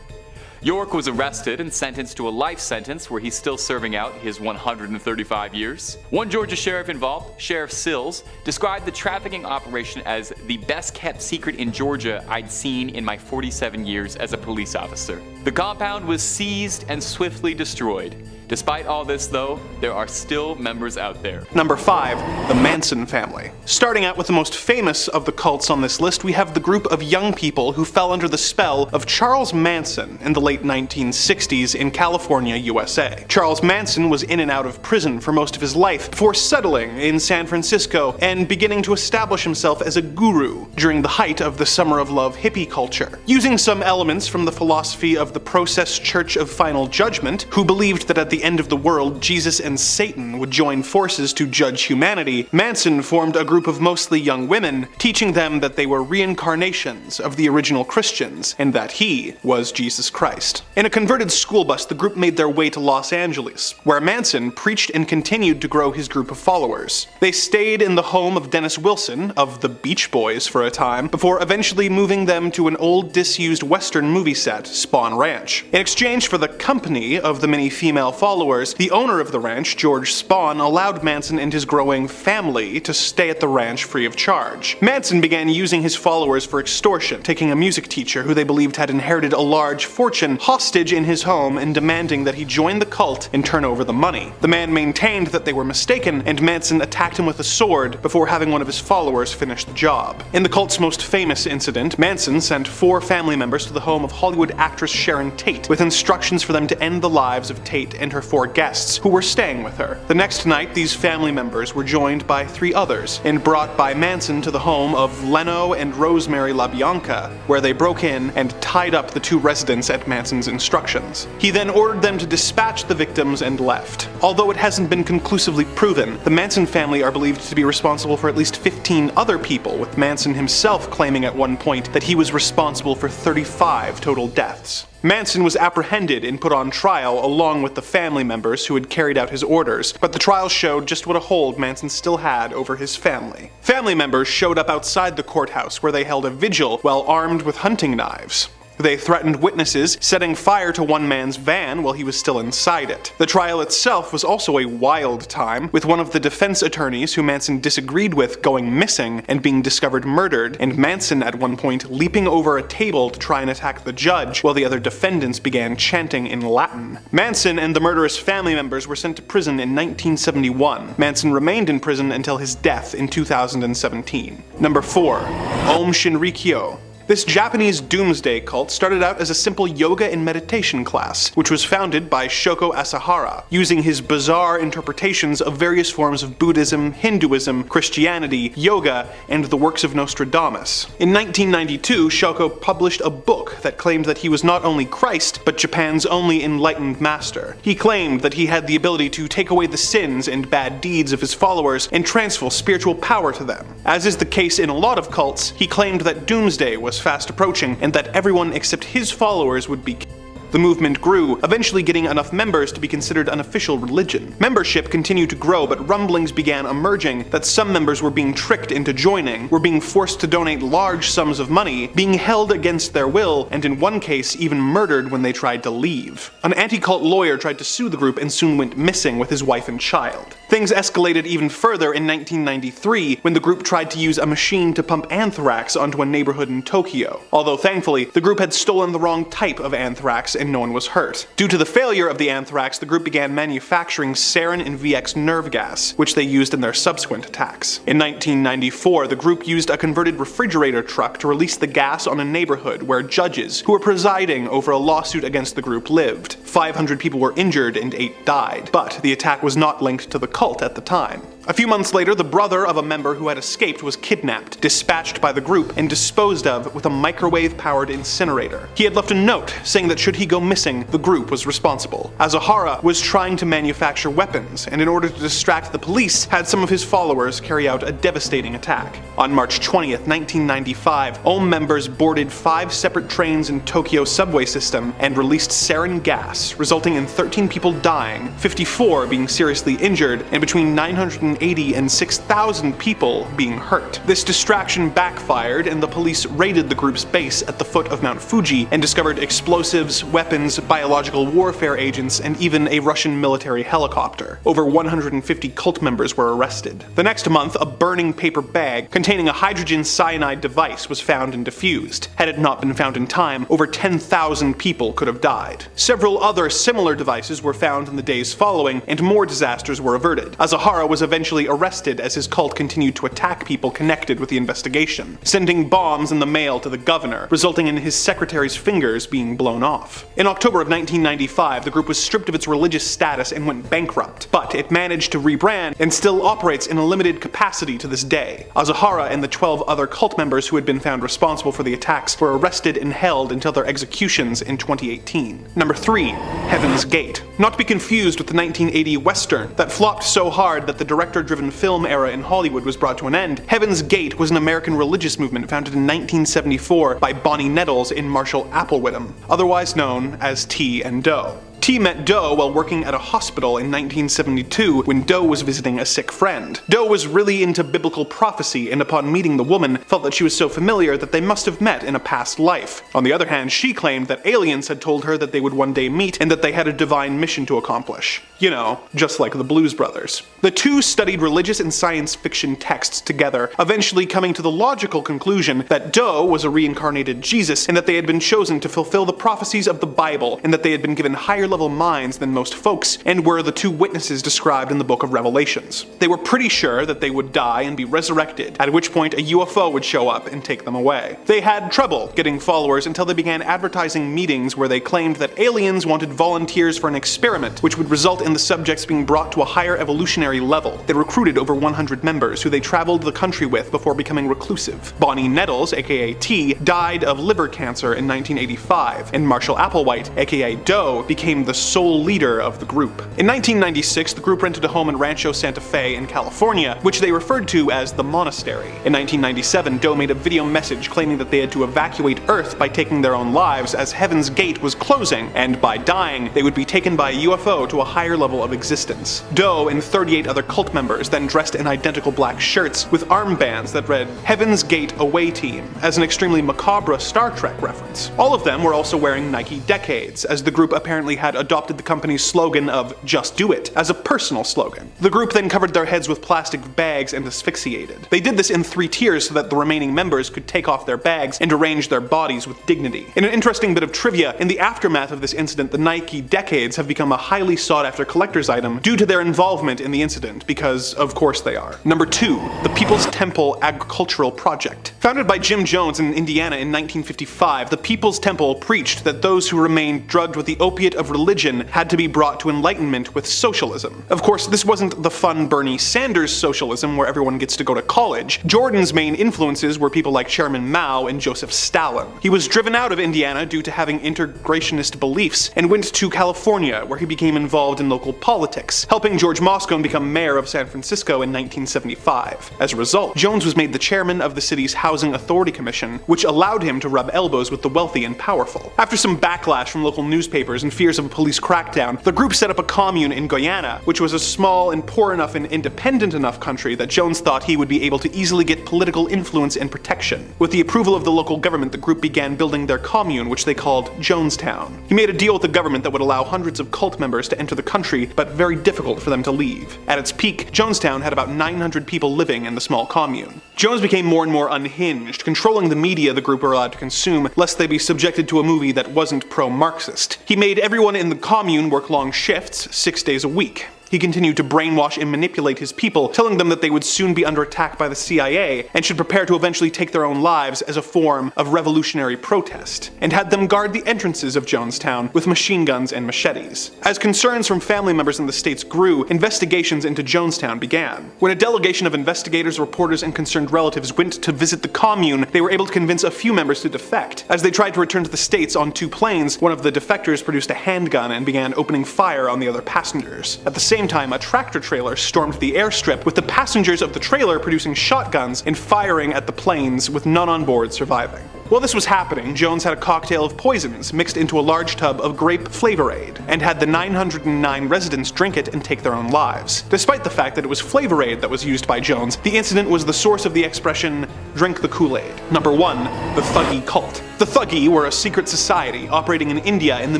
York was arrested and sentenced to a life sentence where he's still serving out his 135 years. One Georgia sheriff involved, Sheriff Sills, described the trafficking operation as the best kept secret in Georgia I'd seen in my 47 years as a police officer. The compound was seized and swiftly destroyed. Despite all this, though, there are still members out there. Number 5, the Manson Family. Starting out with the most famous of the cults on this list, we have the group of young people who fell under the spell of Charles Manson in the late 1960s in California, USA. Charles Manson was in and out of prison for most of his life before settling in San Francisco and beginning to establish himself as a guru during the height of the Summer of Love hippie culture. Using some elements from the philosophy of the Process Church of Final Judgment, who believed that at the end of the world, Jesus and Satan would join forces to judge humanity, Manson formed a group of mostly young women, teaching them that they were reincarnations of the original Christians, and that he was Jesus Christ. In a converted school bus, the group made their way to Los Angeles, where Manson preached and continued to grow his group of followers. They stayed in the home of Dennis Wilson, of the Beach Boys, for a time, before eventually moving them to an old disused Western movie set, Spawn Ranch. In exchange for the company of the many female followers, followers, the owner of the ranch, George Spahn, allowed Manson and his growing family to stay at the ranch free of charge. Manson began using his followers for extortion, taking a music teacher who they believed had inherited a large fortune hostage in his home and demanding that he join the cult and turn over the money. The man maintained that they were mistaken, and Manson attacked him with a sword before having one of his followers finish the job. In the cult's most famous incident, Manson sent 4 family members to the home of Hollywood actress Sharon Tate, with instructions for them to end the lives of Tate and her 4 guests, who were staying with her. The next night, these family members were joined by 3 others, and brought by Manson to the home of Leno and Rosemary LaBianca, where they broke in and tied up the 2 residents at Manson's instructions. He then ordered them to dispatch the victims and left. Although it hasn't been conclusively proven, the Manson family are believed to be responsible for at least 15 other people, with Manson himself claiming at one point that he was responsible for 35 total deaths. Manson was apprehended and put on trial along with the family members who had carried out his orders, but the trial showed just what a hold Manson still had over his family. Family members showed up outside the courthouse where they held a vigil while armed with hunting knives. They threatened witnesses, setting fire to one man's van while he was still inside it. The trial itself was also a wild time, with one of the defense attorneys who Manson disagreed with going missing and being discovered murdered, and Manson at one point leaping over a table to try and attack the judge while the other defendants began chanting in Latin. Manson and the murderous family members were sent to prison in 1971. Manson remained in prison until his death in 2017. Number 4. Om Shinrikyo. This Japanese doomsday cult started out as a simple yoga and meditation class, which was founded by Shoko Asahara, using his bizarre interpretations of various forms of Buddhism, Hinduism, Christianity, yoga, and the works of Nostradamus. In 1992, Shoko published a book that claimed that he was not only Christ, but Japan's only enlightened master. He claimed that he had the ability to take away the sins and bad deeds of his followers and transfer spiritual power to them. As is the case in a lot of cults, he claimed that doomsday was fast approaching and that everyone except his followers would be killed. The movement grew, eventually getting enough members to be considered an official religion. Membership continued to grow, but rumblings began emerging that some members were being tricked into joining, were being forced to donate large sums of money, being held against their will, and in one case even murdered when they tried to leave. An anti-cult lawyer tried to sue the group and soon went missing with his wife and child. Things escalated even further in 1993 when the group tried to use a machine to pump anthrax onto a neighborhood in Tokyo. Although thankfully, the group had stolen the wrong type of anthrax and no one was hurt. Due to the failure of the anthrax, the group began manufacturing sarin and VX nerve gas, which they used in their subsequent attacks. In 1994, the group used a converted refrigerator truck to release the gas on a neighborhood where judges, who were presiding over a lawsuit against the group, lived. 500 people were injured and 8 died, but the attack was not linked to the cult at the time. A few months later, the brother of a member who had escaped was kidnapped, dispatched by the group, and disposed of with a microwave-powered incinerator. He had left a note saying that should he go missing, the group was responsible. Asahara was trying to manufacture weapons, and in order to distract the police, had some of his followers carry out a devastating attack. On March 20th, 1995, Om members boarded 5 separate trains in Tokyo subway system and released sarin gas, resulting in 13 people dying, 54 being seriously injured, and between 980 and 6,000 people being hurt. This distraction backfired, and the police raided the group's base at the foot of Mount Fuji and discovered explosives, weapons, biological warfare agents, and even a Russian military helicopter. Over 150 cult members were arrested. The next month, a burning paper bag containing a hydrogen cyanide device was found and defused. Had it not been found in time, over 10,000 people could have died. Several other similar devices were found in the days following, and more disasters were averted. Asahara was eventually arrested as his cult continued to attack people connected with the investigation, sending bombs in the mail to the governor, resulting in his secretary's fingers being blown off. In October of 1995, the group was stripped of its religious status and went bankrupt, but it managed to rebrand and still operates in a limited capacity to this day. Asahara and the 12 other cult members who had been found responsible for the attacks were arrested and held until their executions in 2018. Number 3. Heaven's Gate. Not to be confused with the 1980 Western that flopped so hard that the director-driven film era in Hollywood was brought to an end. Heaven's Gate was an American religious movement founded in 1974 by Bonnie Nettles and Marshall Applewhite, otherwise known as T and Doe. T met Doe while working at a hospital in 1972 when Doe was visiting a sick friend. Doe was really into biblical prophecy, and upon meeting the woman, felt that she was so familiar that they must have met in a past life. On the other hand, she claimed that aliens had told her that they would one day meet and that they had a divine mission to accomplish. You know, just like the Blues Brothers. The two studied religious and science fiction texts together, eventually coming to the logical conclusion that Doe was a reincarnated Jesus and that they had been chosen to fulfill the prophecies of the Bible, and that they had been given higher level minds than most folks, and were the two witnesses described in the book of Revelations. They were pretty sure that they would die and be resurrected, at which point a UFO would show up and take them away. They had trouble getting followers until they began advertising meetings where they claimed that aliens wanted volunteers for an experiment, which would result in the subjects being brought to a higher evolutionary level. They recruited over 100 members who they traveled the country with before becoming reclusive. Bonnie Nettles, aka T, died of liver cancer in 1985, and Marshall Applewhite, aka Doe, became the sole leader of the group. In 1996, the group rented a home in Rancho Santa Fe in California, which they referred to as the Monastery. In 1997, Doe made a video message claiming that they had to evacuate Earth by taking their own lives as Heaven's Gate was closing, and by dying, they would be taken by a UFO to a higher level of existence. Doe and 38 other cult members then dressed in identical black shirts with armbands that read Heaven's Gate Away Team, as an extremely macabre Star Trek reference. All of them were also wearing Nike Decades, as the group apparently had adopted the company's slogan of Just Do It as a personal slogan. The group then covered their heads with plastic bags and asphyxiated. They did this in 3 tiers so that the remaining members could take off their bags and arrange their bodies with dignity. In an interesting bit of trivia, in the aftermath of this incident, the Nike Decades have become a highly sought after collector's item due to their involvement in the incident, because of course they are. Number 2, the People's Temple Agricultural Project. Founded by Jim Jones in Indiana in 1955, the People's Temple preached that those who remained drugged with the opiate of religion had to be brought to enlightenment with socialism. Of course, this wasn't the fun Bernie Sanders socialism where everyone gets to go to college. Jordan's main influences were people like Chairman Mao and Joseph Stalin. He was driven out of Indiana due to having integrationist beliefs and went to California, where he became involved in local politics, helping George Moscone become mayor of San Francisco in 1975. As a result, Jones was made the chairman of the city's Housing Authority Commission, which allowed him to rub elbows with the wealthy and powerful. After some backlash from local newspapers and fears of a police crackdown, the group set up a commune in Guyana, which was a small and poor enough and independent enough country that Jones thought he would be able to easily get political influence and protection. With the approval of the local government, the group began building their commune, which they called Jonestown. He made a deal with the government that would allow hundreds of cult members to enter the country, but very difficult for them to leave. At its peak, Jonestown had about 900 people living in the small commune. Jones became more and more unhinged, controlling the media the group were allowed to consume, lest they be subjected to a movie that wasn't pro-Marxist. He made everyone in the commune work long shifts, 6 days a week. He continued to brainwash and manipulate his people, telling them that they would soon be under attack by the CIA and should prepare to eventually take their own lives as a form of revolutionary protest, and had them guard the entrances of Jonestown with machine guns and machetes. As concerns from family members in the states grew, investigations into Jonestown began. When a delegation of investigators, reporters, and concerned relatives went to visit the commune, they were able to convince a few members to defect. As they tried to return to the States on 2 planes, one of the defectors produced a handgun and began opening fire on the other passengers. At the same time, a tractor trailer stormed the airstrip, with the passengers of the trailer producing shotguns and firing at the planes, with none on board surviving. While this was happening, Jones had a cocktail of poisons mixed into a large tub of grape Flavor-Aid, and had the 909 residents drink it and take their own lives. Despite the fact that it was Flavor-Aid that was used by Jones, the incident was the source of the expression, "drink the Kool-Aid." Number 1, the Thuggee Cult. The Thuggee were a secret society operating in India in the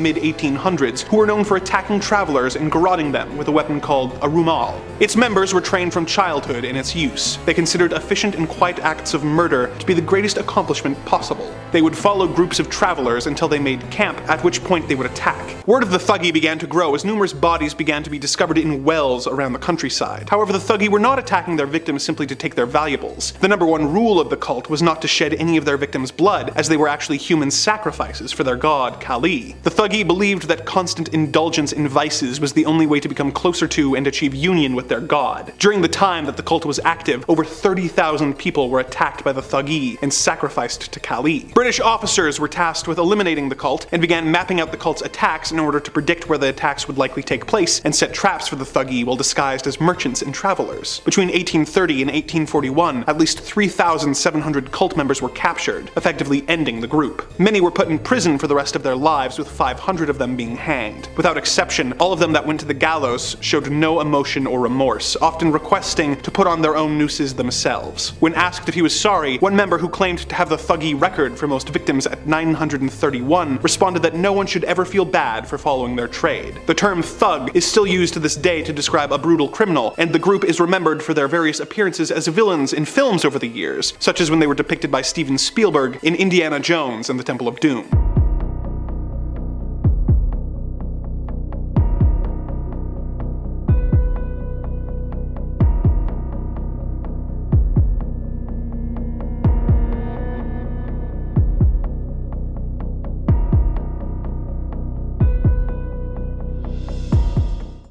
mid-1800s who were known for attacking travelers and garroting them with a weapon called a rumal. Its members were trained from childhood in its use. They considered efficient and quiet acts of murder to be the greatest accomplishment possible. They would follow groups of travelers until they made camp, at which point they would attack. Word of the Thuggee began to grow as numerous bodies began to be discovered in wells around the countryside. However, the Thuggee were not attacking their victims simply to take their valuables. The number 1 rule of the cult was not to shed any of their victims' blood, as they were actually human sacrifices for their god, Kali. The Thuggee believed that constant indulgence in vices was the only way to become closer to and achieve union with their god. During the time that the cult was active, over 30,000 people were attacked by the Thuggee and sacrificed to Kali. British officers were tasked with eliminating the cult and began mapping out the cult's attacks in order to predict where the attacks would likely take place and set traps for the Thuggee while disguised as merchants and travelers. Between 1830 and 1841, at least 3,700 cult members were captured, effectively ending the group. Many were put in prison for the rest of their lives, with 500 of them being hanged. Without exception, all of them that went to the gallows showed no emotion or remorse, often requesting to put on their own nooses themselves. When asked if he was sorry, one member who claimed to have the Thuggee record for most victims at 931 responded that no one should ever feel bad for following their trade. The term thug is still used to this day to describe a brutal criminal, and the group is remembered for their various appearances as villains in films over the years, such as when they were depicted by Steven Spielberg in Indiana Jones and the Temple of Doom.